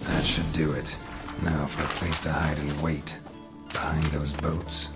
S1: That should do it. Now for a place to hide and wait. Behind those boats.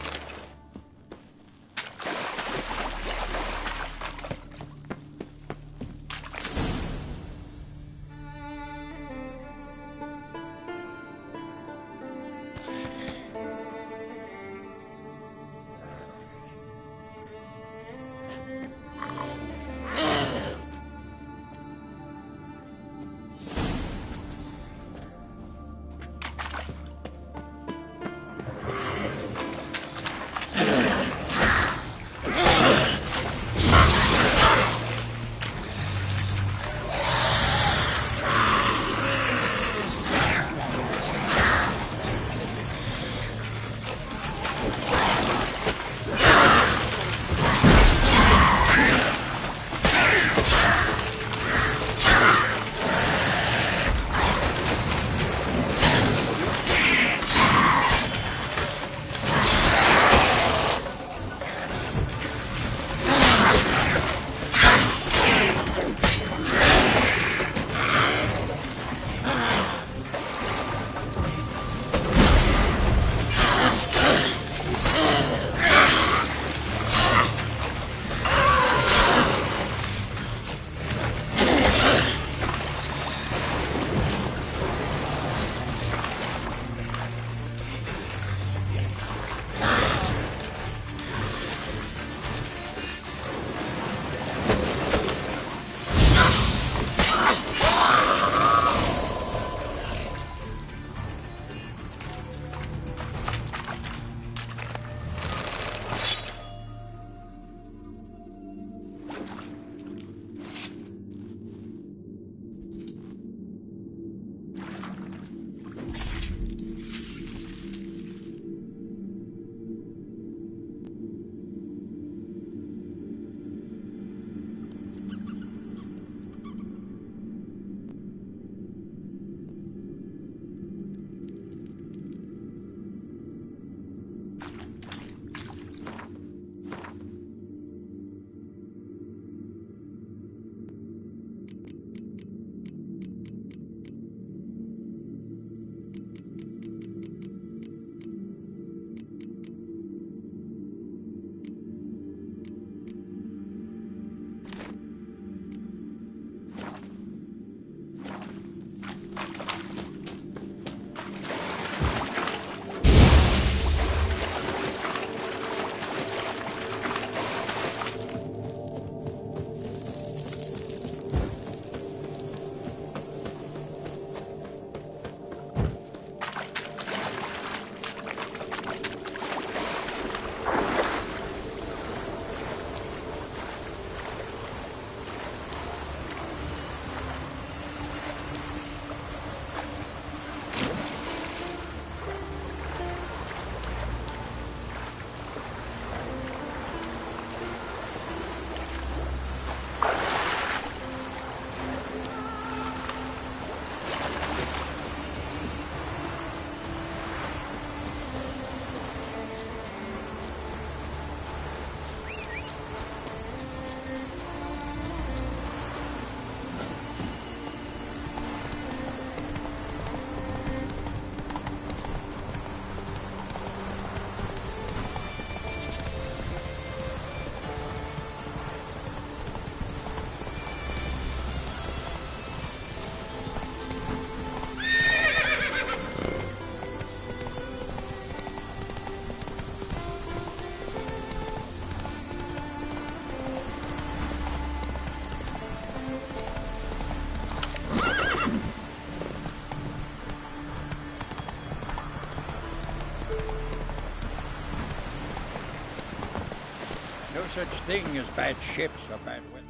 S16: such thing as bad ships or bad weather.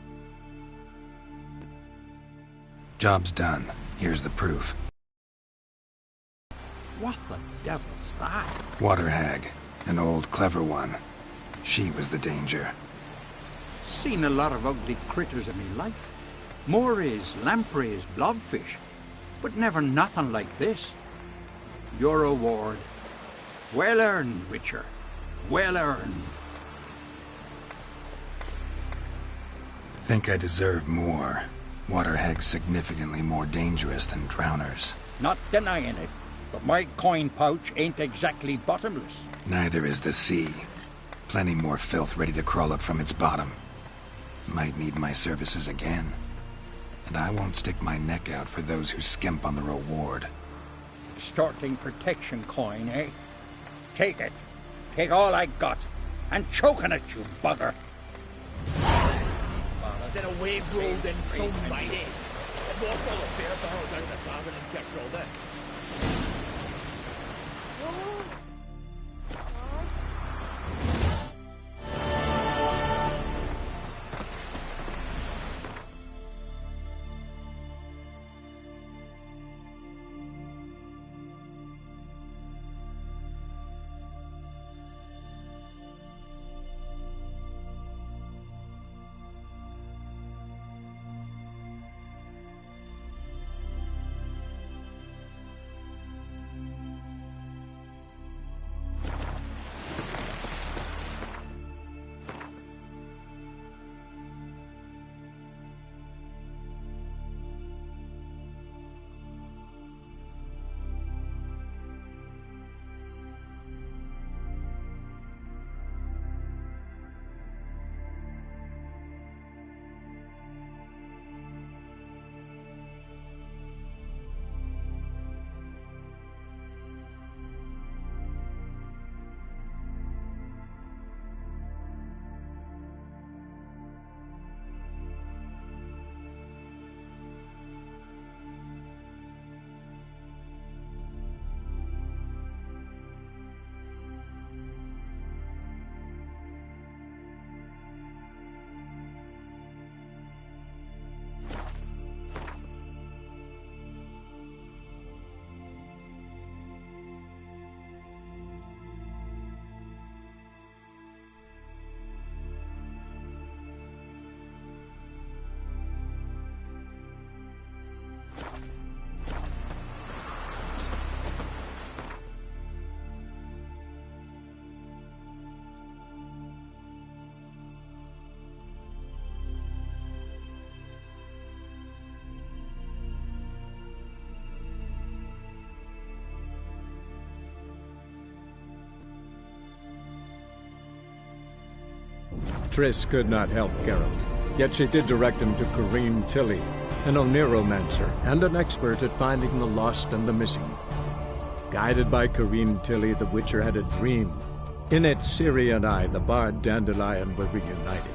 S1: Job's done. Here's the proof.
S16: What the devil's that?
S1: Water hag. An old, clever one. She was the danger.
S16: Seen a lot of ugly critters in me life. Morays, lampreys, blobfish. But never nothing like this. Your reward. Well earned, Witcher. Well earned.
S1: Think I deserve more. Water hags significantly more dangerous than drowners.
S16: Not denying it, but my coin pouch ain't exactly bottomless.
S1: Neither is the sea. Plenty more filth ready to crawl up from its bottom. Might need my services again. And I won't stick my neck out for those who skimp on the reward.
S16: Extorting protection coin, eh? Take it. Take all I got. And choking it, you bugger.
S15: Then a wave rolled in so mighty. It washed all the bear barrels out of the tavern and kept all that.
S2: Triss could not help Geralt, yet she did direct him to Corrine Tilly, an Oniromancer and an expert at finding the lost and the missing. Guided by Corrine Tilly, the Witcher had a dream. In it, Ciri and I, the bard Dandelion, were reunited.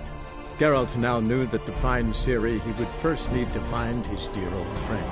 S2: Geralt now knew that to find Ciri, he would first need to find his dear old friend.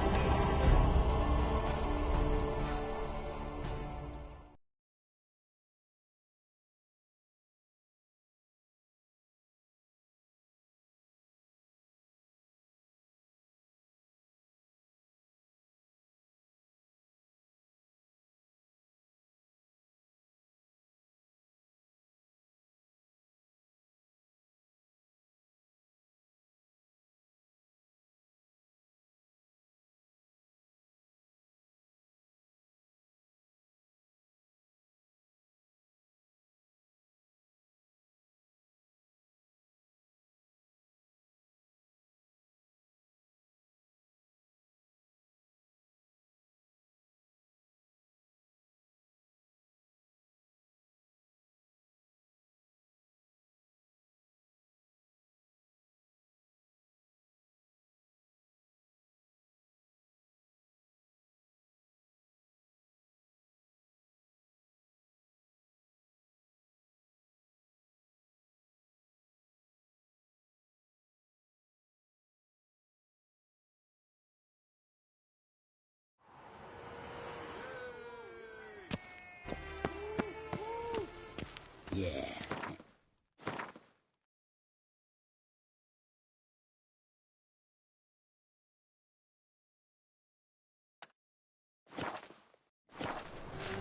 S4: Yeah.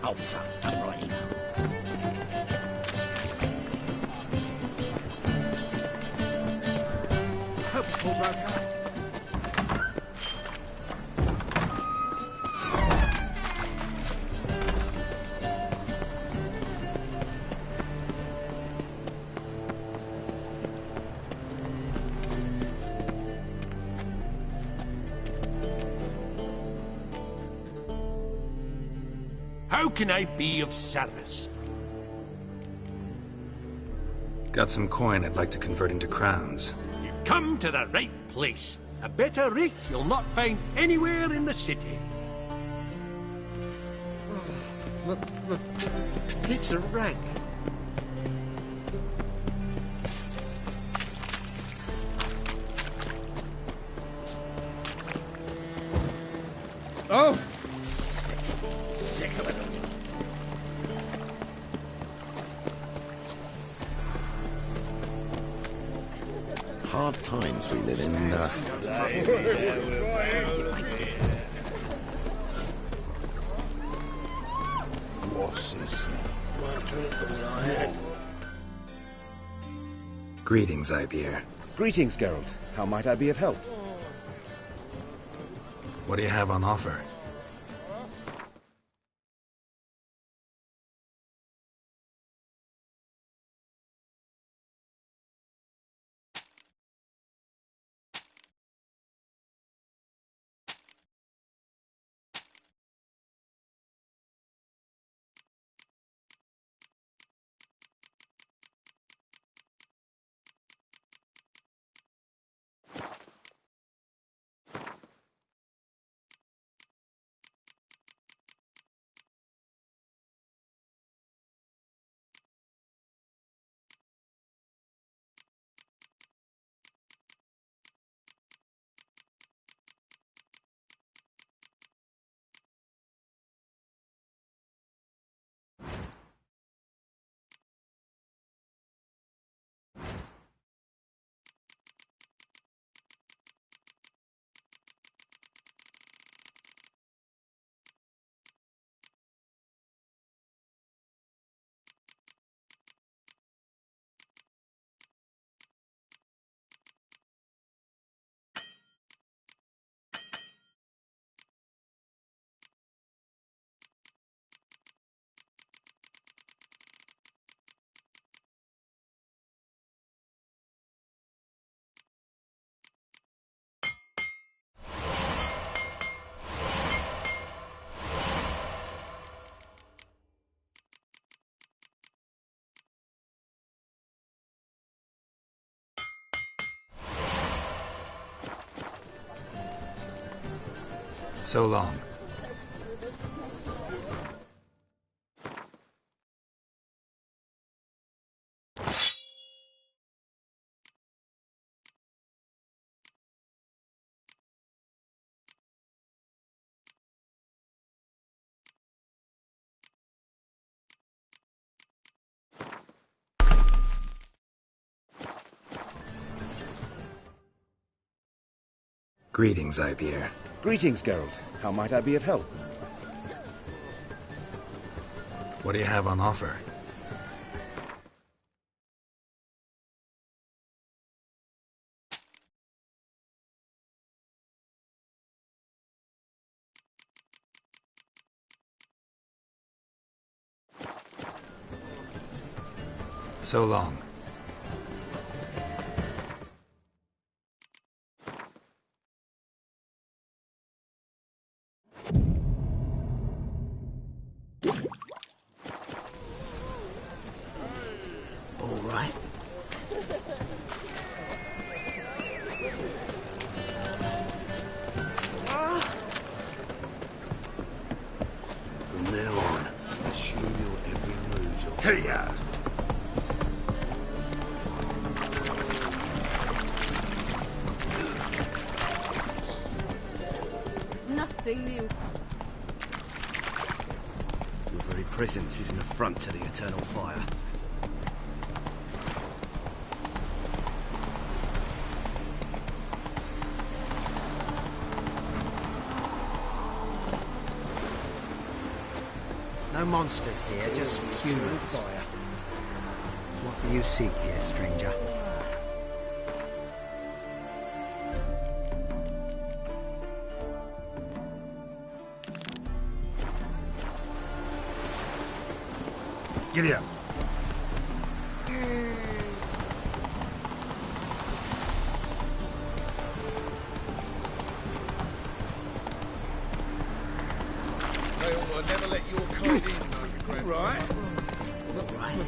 S4: Oh, fuck. I'm righty now.
S7: Hope it's all broke out.
S17: How can I be of service?
S1: Got some coin I'd like to convert into crowns.
S17: You've come to the right place. A better rate you'll not find anywhere in the city.
S7: It's a rank. Oh!
S17: Sick of it.
S12: Hard times we live in.
S4: What's this thing? One drink all I had.
S1: Greetings, Ibeer.
S18: Greetings, Geralt. How might I be of help?
S1: What do you have on offer? So long. Greetings, Ibeer.
S18: Greetings, Geralt. How might I be of help?
S1: What do you have on offer? So long.
S10: Nothing new.
S19: Your very presence is an affront to the eternal fire.
S7: No monsters here, just humans. What do you seek here, stranger?
S1: Giddy up.
S15: I'll never let your kind in, right?
S7: All right.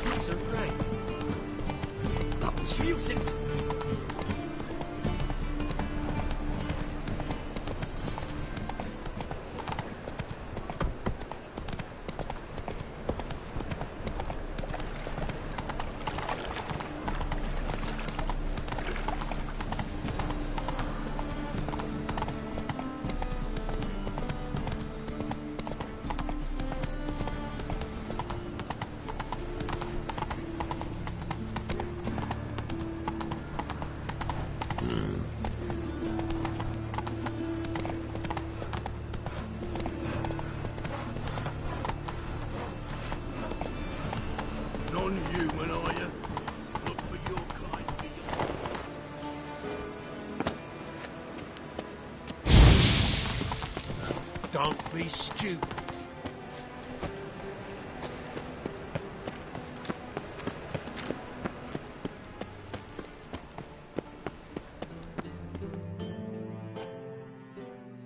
S7: That's all right.
S15: I'll shoot it. Non-human, are you? Look for your kind beyond. Don't be stupid.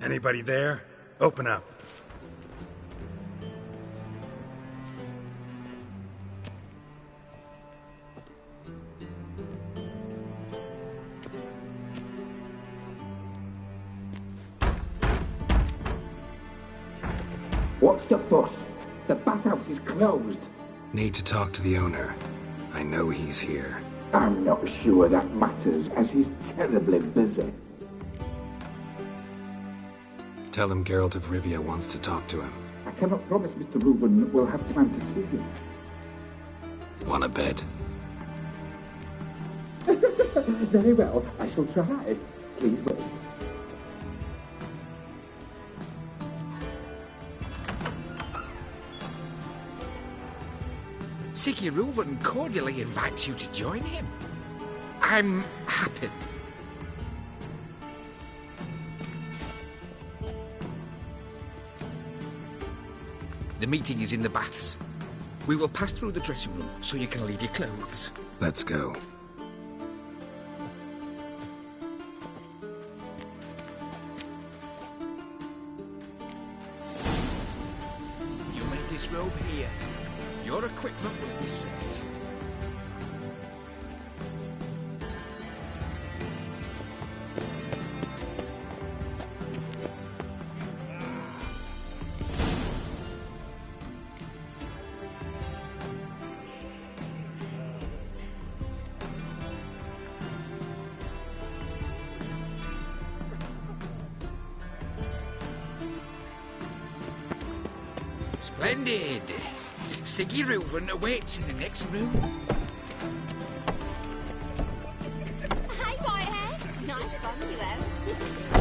S1: Anybody there? Open up.
S20: What's the fuss? The bathhouse is closed.
S1: Need to talk to the owner. I know he's here.
S20: I'm not sure that matters, as he's terribly busy.
S1: Tell him Geralt of Rivia wants to talk to him.
S20: I cannot promise Mr. Reuven will have time to see him.
S1: Want a bed?
S20: Very well, I shall try. Please wait.
S21: Siggy Reuven cordially invites you to join him. I'm happy. The meeting is in the baths. We will pass through the dressing room so you can leave your clothes.
S1: Let's go.
S21: You may disrobe here. Your equipment will be safe. Splendid! Siggy Reuven awaits in the next room.
S6: Hi, Whitehead. Nice fun, you have.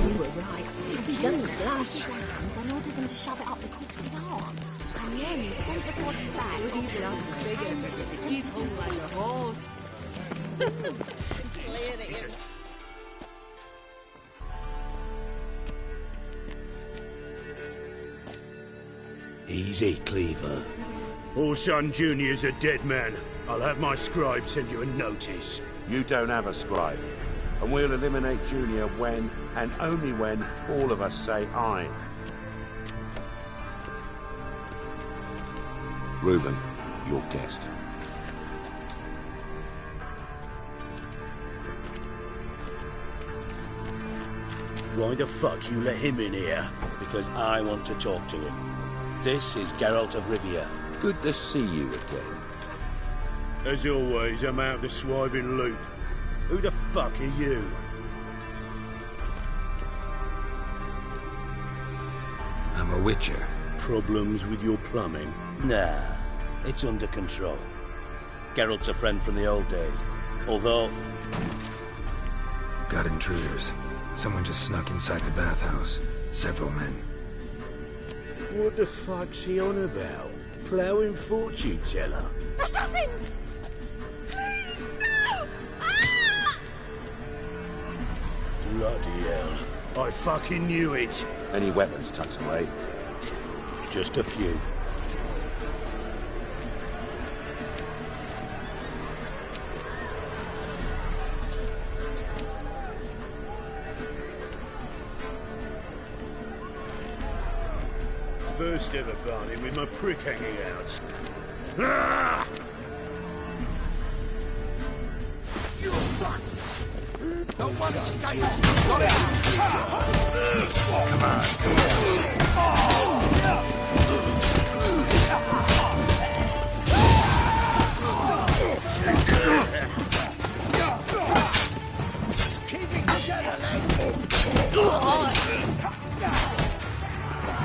S6: You were right. If he doesn't blush, then order them to shove it up the corpse's arse. And then send the body back.
S8: He's hung like a horse.
S4: Easy, Cleaver.
S22: Orson Jr.'s a dead man. I'll have my scribe send you a notice.
S23: You don't have a scribe. And we'll eliminate Junior when, and only when, all of us say aye. Reuven, your guest.
S4: Why the fuck you let him in here? Because I want to talk to him. This is Geralt of Rivia.
S23: Good to see you again.
S22: As always, I'm out of the swiving loop. Who the fuck are you?
S1: I'm a witcher.
S22: Problems with your plumbing?
S4: Nah, it's under control. Geralt's a friend from the old days. Although...
S1: Got intruders. Someone just snuck inside the bathhouse. Several men.
S22: What the fuck's he on about? Ploughing fortune teller?
S8: Assassins! Please, no! Ah!
S22: Bloody hell. I fucking knew it.
S23: Any weapons tucked away?
S22: Just a few. First ever barney with my prick hanging out. Ah! You fuck!
S15: No one escapes!
S22: Come
S15: Keeping together, lads!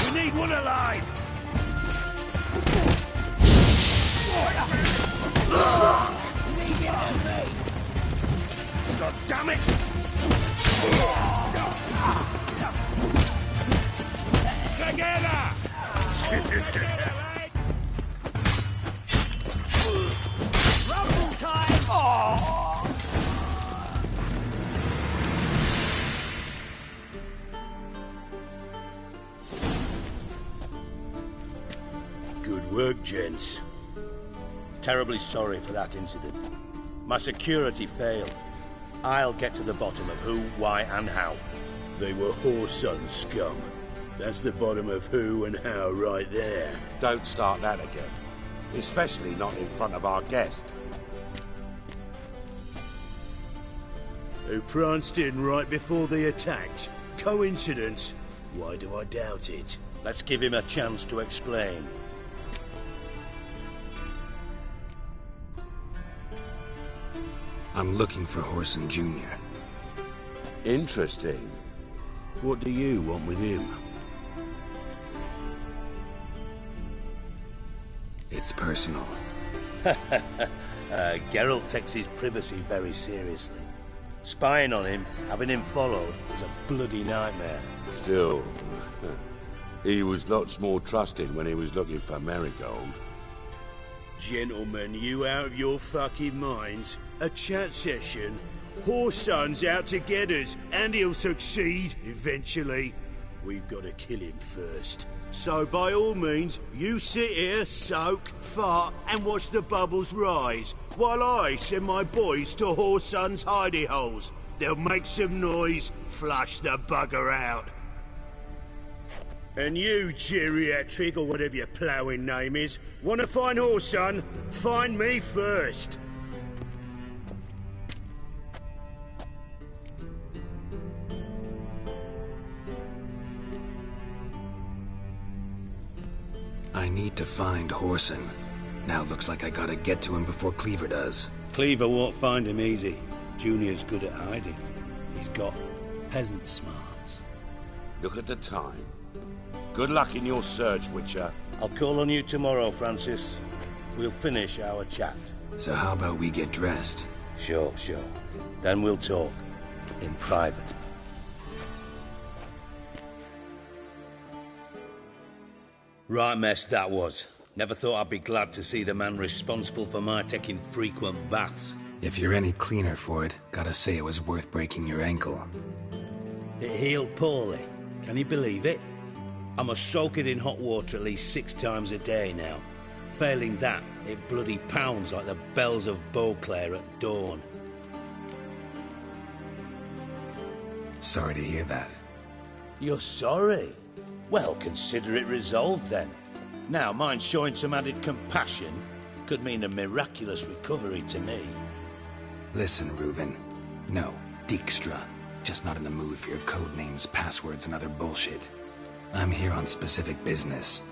S22: We need one alive!
S15: Leave it to me!
S22: God damn it! Together!
S15: Rumble time!
S22: Good work, gents.
S4: Terribly sorry for that incident. My security failed. I'll get to the bottom of who, why, and how.
S22: They were Whoreson scum. That's the bottom of who and how right there.
S23: Don't start that again. Especially not in front of our guest.
S22: Who pranced in right before they attacked. Coincidence? Why do I doubt it?
S4: Let's give him a chance to explain.
S1: I'm looking for Whoreson Jr.
S23: Interesting.
S22: What do you want with him?
S1: It's personal.
S4: Geralt takes his privacy very seriously. Spying on him, having him followed, is a bloody nightmare.
S23: Still, he was lots more trusting when he was looking for Marigold.
S22: Gentlemen, you out of your fucking minds? A chat session? Whoreson's out to get us, and he'll succeed, eventually. We've got to kill him first. So by all means, you sit here, soak, fart, and watch the bubbles rise, while I send my boys to Whoreson's hidey holes. They'll make some noise, flush the bugger out. And you, geriatric, or whatever your ploughing name is, want to find Whoreson? Find me first.
S1: I need to find Whoreson. Now looks like I gotta get to him before Cleaver does.
S22: Cleaver won't find him easy. Junior's good at hiding. He's got peasant smarts.
S23: Look at the time. Good luck in your search, Witcher.
S4: I'll call on you tomorrow, Francis. We'll finish our chat.
S1: So how about we get dressed?
S4: Sure. Then we'll talk. In private. Right mess that was. Never thought I'd be glad to see the man responsible for my taking frequent baths.
S1: If you're any cleaner for it, gotta say it was worth breaking your ankle.
S4: It healed poorly. Can you believe it? I must soak it in hot water at least 6 times a day now. Failing that, it bloody pounds like the bells of Beauclair at dawn.
S1: Sorry to hear that.
S4: You're sorry? Well, consider it resolved then. Now, mind showing some added compassion could mean a miraculous recovery to me.
S1: Listen, Reuven. No, Dijkstra. Just not in the mood for your code names, passwords, and other bullshit. I'm here on specific business.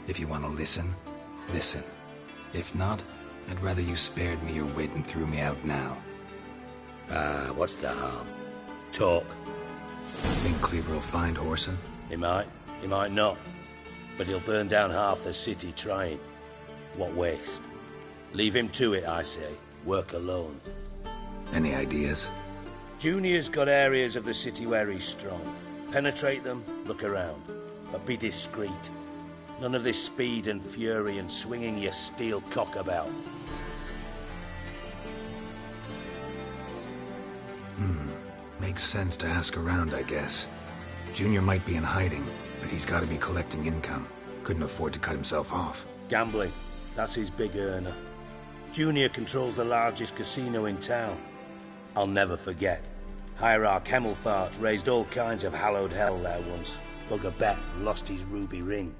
S1: If you want to listen, listen. If not, I'd rather you spared me your wit and threw me out now.
S4: What's the harm? Talk.
S1: Think Cleaver will find Whoreson?
S4: He might not. But he'll burn down half the city trying. What waste? Leave him to it, I say. Work alone.
S1: Any ideas?
S4: Junior's got areas of the city where he's strong. Penetrate them, look around. But be discreet. None of this speed and fury and swinging your steel cock about.
S1: Makes sense to ask around, I guess. Junior might be in hiding, but he's got to be collecting income. Couldn't afford to cut himself off.
S4: Gambling. That's his big earner. Junior controls the largest casino in town. I'll never forget. Hierarch Hemmelfart raised all kinds of hallowed hell there once. Bugger bet lost his ruby ring.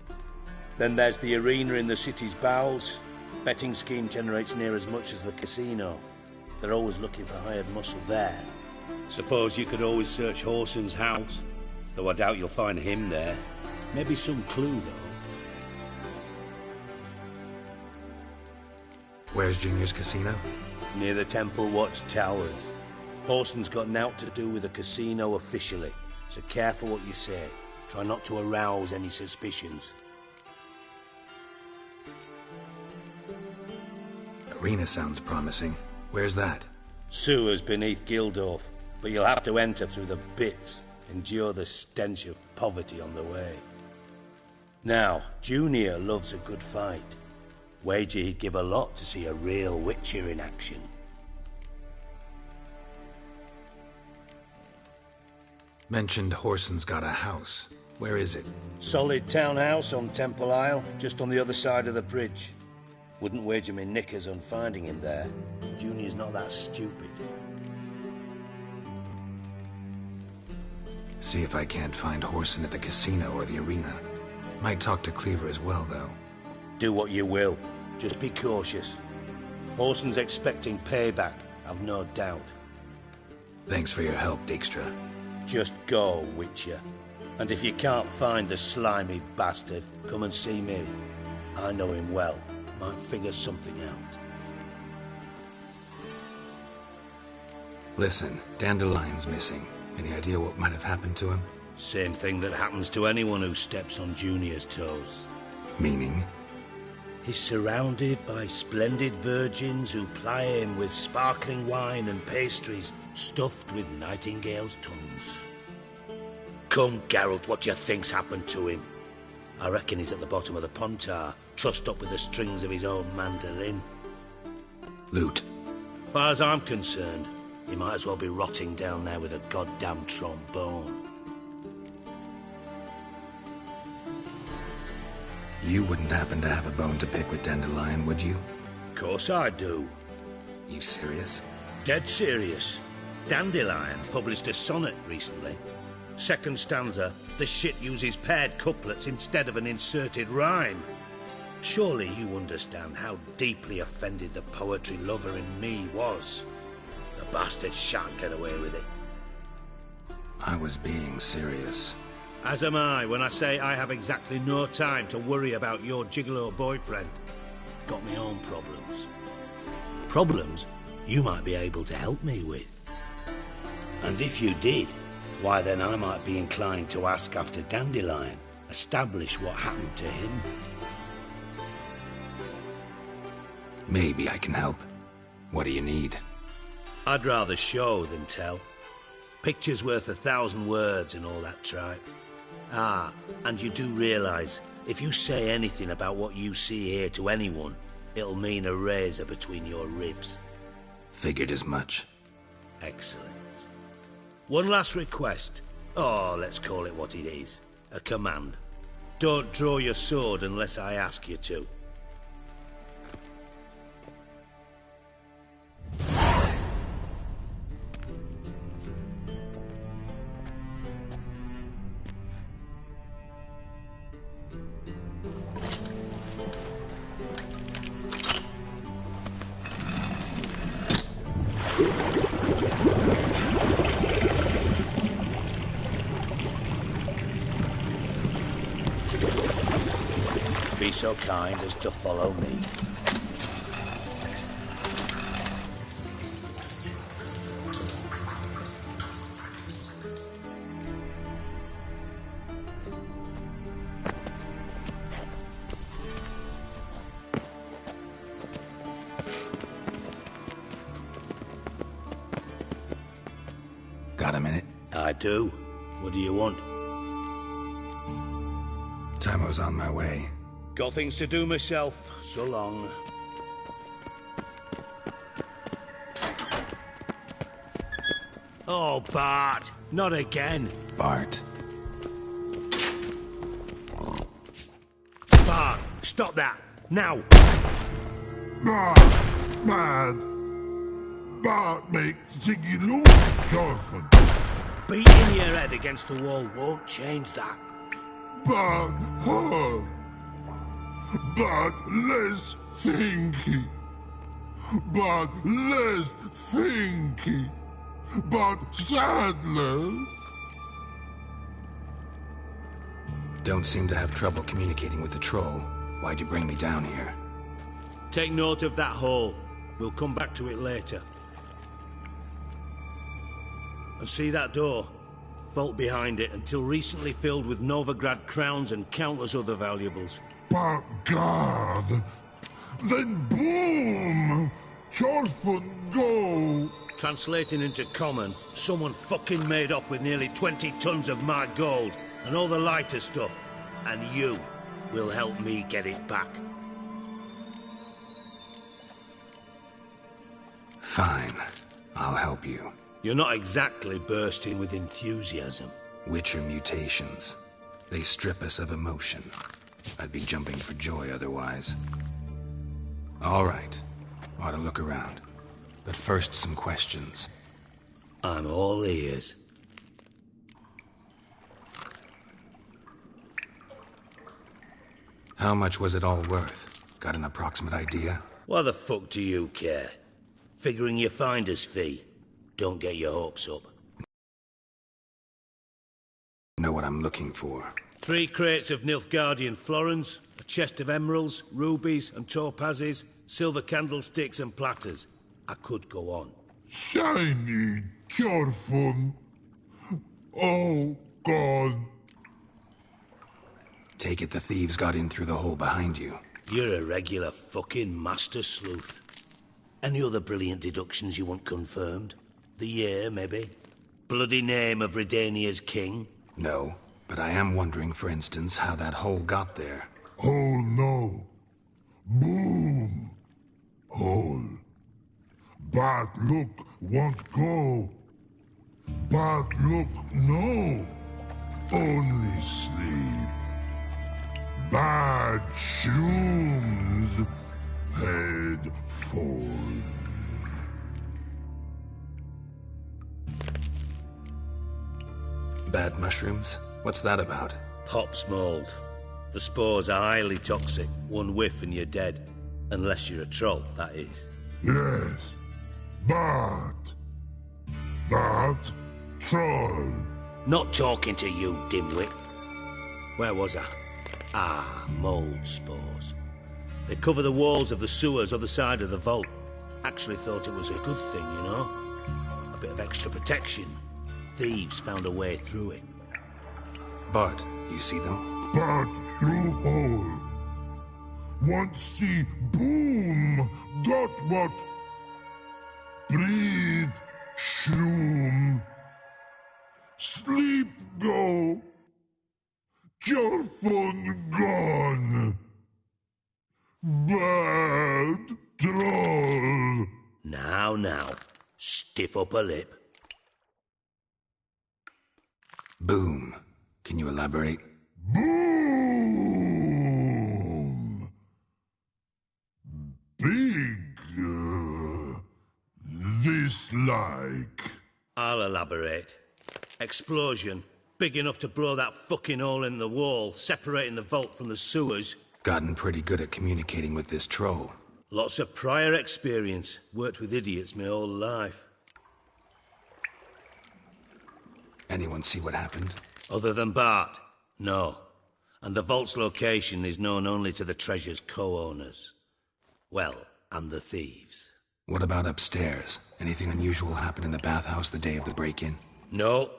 S4: Then there's the arena in the city's bowels. Betting scheme generates near as much as the casino. They're always looking for hired muscle there. Suppose you could always search Whoreson's house. Though I doubt you'll find him there. Maybe some clue, though.
S1: Where's Junior's casino?
S4: Near the Temple Watch Towers. Whoreson's got naught to do with the casino officially, so careful what you say. Try not to arouse any suspicions.
S1: Arena sounds promising. Where's that?
S4: Sewers beneath Gildorf, but you'll have to enter through the bits, endure the stench of poverty on the way. Now, Junior loves a good fight. Wager he'd give a lot to see a real Witcher in action.
S1: Mentioned Whoreson's got a house. Where is it?
S4: Solid townhouse on Temple Isle, just on the other side of the bridge. Wouldn't wager me knickers on finding him there. Junior's not that stupid.
S1: See if I can't find Whoreson at the casino or the arena. Might talk to Cleaver as well, though.
S4: Do what you will. Just be cautious. Whoreson's expecting payback, I've no doubt.
S1: Thanks for your help, Dijkstra.
S4: Just go, Witcher. And if you can't find the slimy bastard, come and see me. I know him well. Might figure something out.
S1: Listen, Dandelion's missing. Any idea what might have happened to him?
S4: Same thing that happens to anyone who steps on Junior's toes.
S1: Meaning?
S4: He's surrounded by splendid virgins who ply him with sparkling wine and pastries stuffed with nightingales' tongues. Come, Geralt, what do you think's happened to him? I reckon he's at the bottom of the Pontar, trussed up with the strings of his own mandolin.
S1: Loot.
S4: Far as I'm concerned, he might as well be rotting down there with a goddamn trombone.
S1: You wouldn't happen to have a bone to pick with Dandelion, would you?
S4: Of course I do.
S1: You serious?
S4: Dead serious. Dandelion published a sonnet recently. Second stanza, the shit uses paired couplets instead of an inserted rhyme. Surely you understand how deeply offended the poetry lover in me was. The bastard shan't get away with it.
S1: I was being serious.
S4: As am I when I say I have exactly no time to worry about your gigolo boyfriend. Got me own problems. Problems you might be able to help me with. And if you did, why then I might be inclined to ask after Dandelion, establish what happened to him.
S1: Maybe I can help. What do you need?
S4: I'd rather show than tell. Picture's worth 1,000 words and all that tripe. Ah, and you do realise, if you say anything about what you see here to anyone, it'll mean a razor between your ribs.
S1: Figured as much.
S4: Excellent. One last request. Oh, let's call it what it is. A command. Don't draw your sword unless I ask you to. Be so kind as to follow me.
S1: Got a minute?
S4: I do. What do you want?
S1: Time I was on my way.
S4: Got things to do myself. So long. Oh, Bart. Not again.
S1: Bart.
S4: Bart, stop that. Now.
S3: Bart, mad. Bart makes Ziggy lose, Thorfinn.
S4: Beating your head against the wall won't change that.
S3: Bart hard. Bart less thinky. Bart less thinky. Bart sadless.
S1: Don't seem to have trouble communicating with the troll. Why'd you bring me down here?
S4: Take note of that hole. We'll come back to it later. And see that door? Vault behind it, until recently filled with Novigrad crowns and countless other valuables.
S3: But God, then boom! Thorfinn, go!
S4: Translating into common, someone fucking made off with nearly 20 tons of my gold, and all the lighter stuff. And you will help me get it back.
S1: Fine. I'll help you.
S4: You're not exactly bursting with enthusiasm.
S1: Witcher mutations. They strip us of emotion. I'd be jumping for joy otherwise. All right. Ought to look around. But first, some questions.
S4: I'm all ears.
S1: How much was it all worth? Got an approximate idea?
S4: Why the fuck do you care? Figuring your finder's fee. Don't get your hopes up.
S1: Know what I'm looking for.
S4: 3 crates of Nilfgaardian florins, a chest of emeralds, rubies and topazes, silver candlesticks and platters. I could go on.
S3: Shiny Thorfinn. Oh, God.
S1: Take it the thieves got in through the hole behind you.
S4: You're a regular fucking master sleuth. Any other brilliant deductions you want confirmed? The year, maybe? Bloody name of Redania's king?
S1: No, but I am wondering, for instance, how that hole got there.
S3: Hole no. Boom. Hole. Bad look won't go. Bad look no. Only sleep. Bad shrooms. Head forward.
S1: Bad mushrooms? What's that about?
S4: Pop's mold. The spores are highly toxic. One whiff and you're dead. Unless you're a troll, that is.
S3: Yes. Bad. Bad troll.
S4: Not talking to you, dimwit. Where was I? Ah, mold spores. They cover the walls of the sewers other side of the vault. Actually thought it was a good thing, you know? A bit of extra protection. Thieves found a way through it.
S1: Bart, you see them?
S3: Bart through hole. Want see boom. Got what? Breathe. Shroom. Sleep go. Thorfinn gone. Bad troll.
S4: Now. Stiff upper lip.
S1: Boom. Can you elaborate?
S3: Boom. Big. This like.
S4: I'll elaborate. Explosion. Big enough to blow that fucking hole in the wall, separating the vault from the sewers.
S1: Gotten pretty good at communicating with this troll.
S4: Lots of prior experience. Worked with idiots my whole life.
S1: Anyone see what happened?
S4: Other than Bart? No. And the vault's location is known only to the treasure's co-owners. Well, and the thieves.
S1: What about upstairs? Anything unusual happen in the bathhouse the day of the break-in?
S4: No.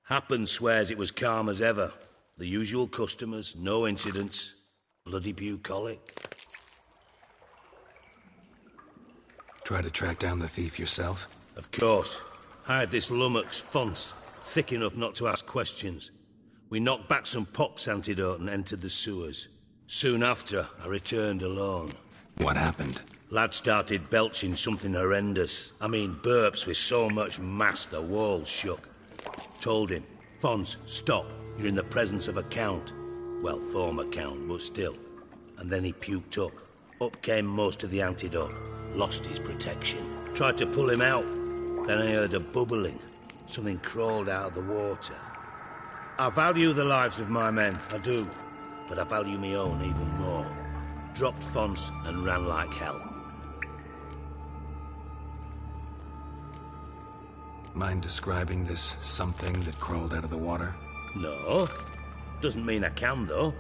S4: Happen swears it was calm as ever. The usual customers, no incidents. Bloody bucolic.
S1: Try to track down the thief yourself?
S4: Of course. Hired this lummox, Fonce, thick enough not to ask questions. We knocked back some Pop's antidote and entered the sewers. Soon after, I returned alone.
S1: What happened?
S4: Lad started belching something horrendous. I mean, burps with so much mass the walls shook. Told him, Fons, stop. You're in the presence of a count. Well, former count, but still. And then he puked up. Up came most of the antidote. Lost his protection. Tried to pull him out. Then I heard a bubbling. Something crawled out of the water. I value the lives of my men, I do. But I value my own even more. Dropped Fons and ran like hell.
S1: Mind describing this something that crawled out of the water?
S4: No. Doesn't mean I can, though.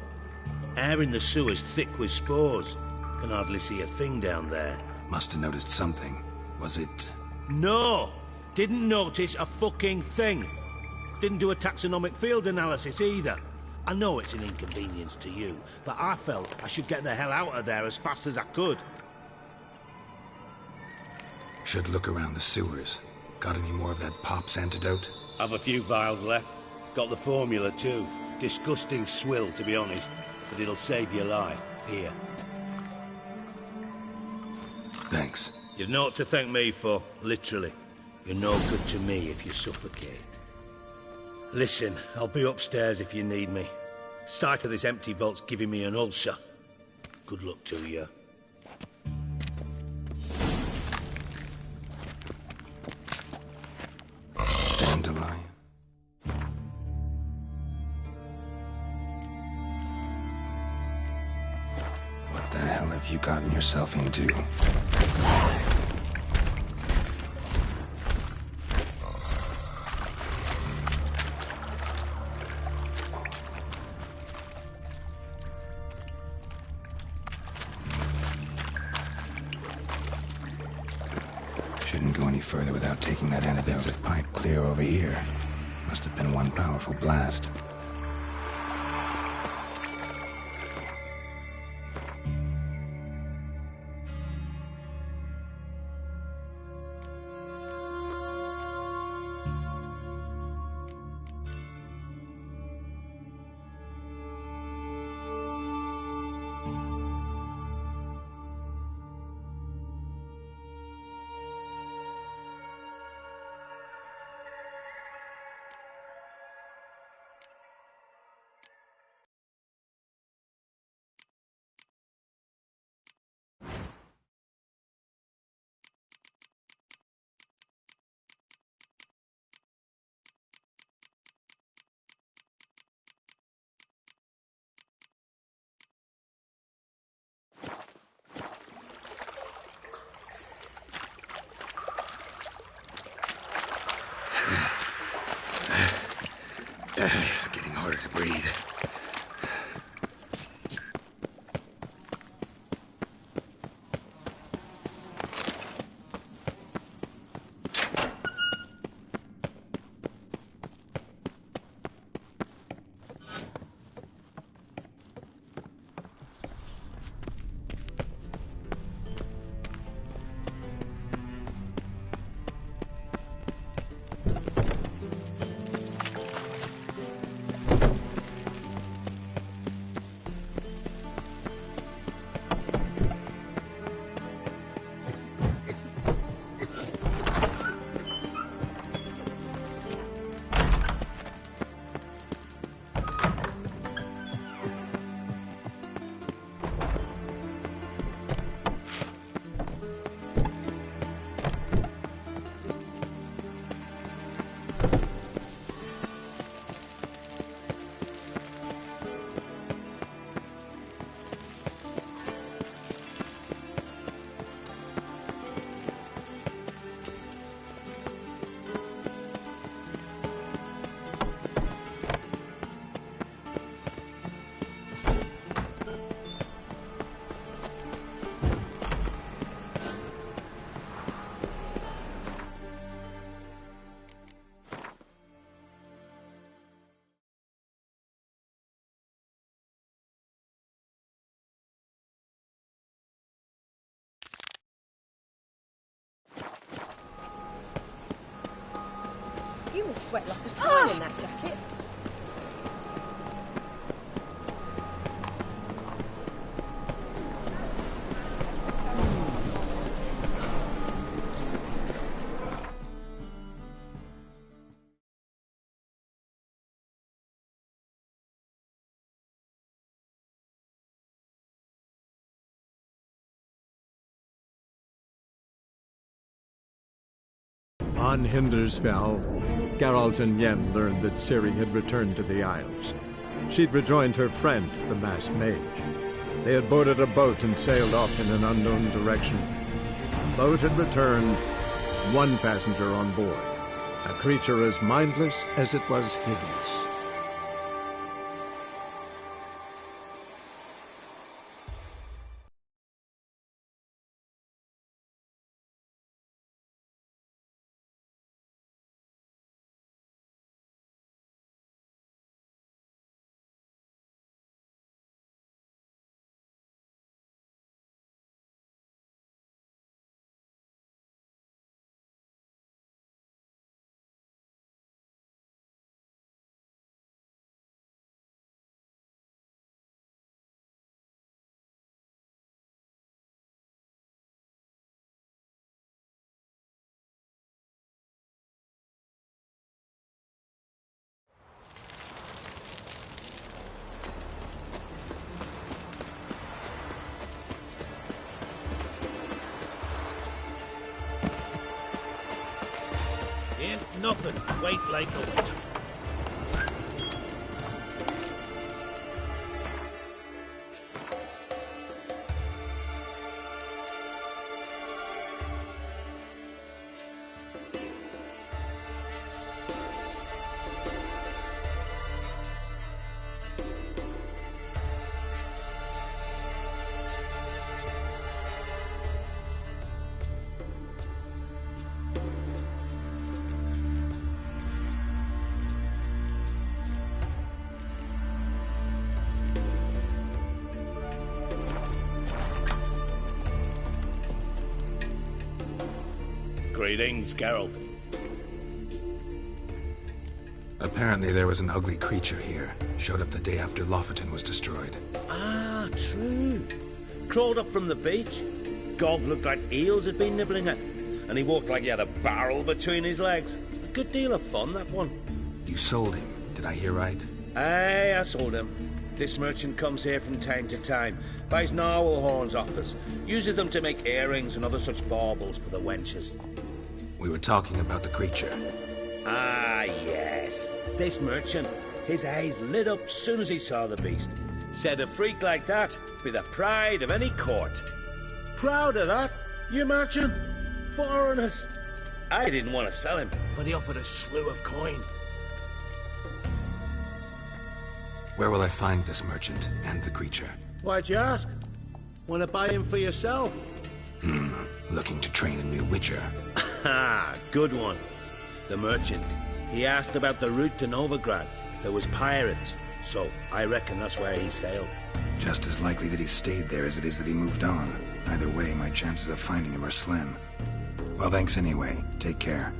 S4: Air in the sewer's thick with spores. Can hardly see a thing down there.
S1: Must have noticed something. Was it...
S4: No! Didn't notice a fucking thing. Didn't do a taxonomic field analysis either. I know it's an inconvenience to you, but I felt I should get the hell out of there as fast as I could.
S1: Should look around the sewers. Got any more of that Pop's antidote?
S4: I've a few vials left. Got the formula too. Disgusting swill, to be honest. But it'll save your life. Here.
S1: Thanks.
S4: You've naught to thank me for, literally. You're no good to me if you suffocate. Listen, I'll be upstairs if you need me. Sight of this empty vault's giving me an ulcer. Good luck to you.
S1: Dandelion. What the hell have you gotten yourself into? Shouldn't go any further without taking that antidote. Of pipe clear over here. Must have been one powerful blast. Getting harder to breathe.
S10: You must sweat like a swine in that jacket.
S2: On Hindersfell, Geralt and Yen learned that Ciri had returned to the Isles. She'd rejoined her friend, the masked mage. They had boarded a boat and sailed off in an unknown direction. The boat had returned, one passenger on board, a creature as mindless as it was hideous.
S22: Ain't nothing quite like a witch. Greetings, Geralt.
S1: Apparently there was an ugly creature here. Showed up the day after Lofoten was destroyed.
S4: Ah, true. Crawled up from the beach. Gog looked like eels had been nibbling it. And he walked like he had a barrel between his legs. A good deal of fun, that one.
S1: You sold him, did I hear right?
S4: Aye, I sold him. This merchant comes here from time to time, buys narwhal horns off us, uses them to make earrings and other such baubles for the wenches.
S1: We were talking about the creature.
S4: Ah, yes. This merchant, his eyes lit up soon as he saw the beast. Said a freak like that be the pride of any court. Proud of that? You imagine? Foreigners. I didn't want to sell him, but he offered a slew of coin.
S1: Where will I find this merchant and the creature?
S4: Why'd you ask? Want to buy him for yourself?
S1: Looking to train a new witcher.
S4: Ha! Good one. The merchant. He asked about the route to Novigrad, if there was pirates. So, I reckon that's where he sailed.
S1: Just as likely that he stayed there as it is that he moved on. Either way, my chances of finding him are slim. Well, thanks anyway. Take care.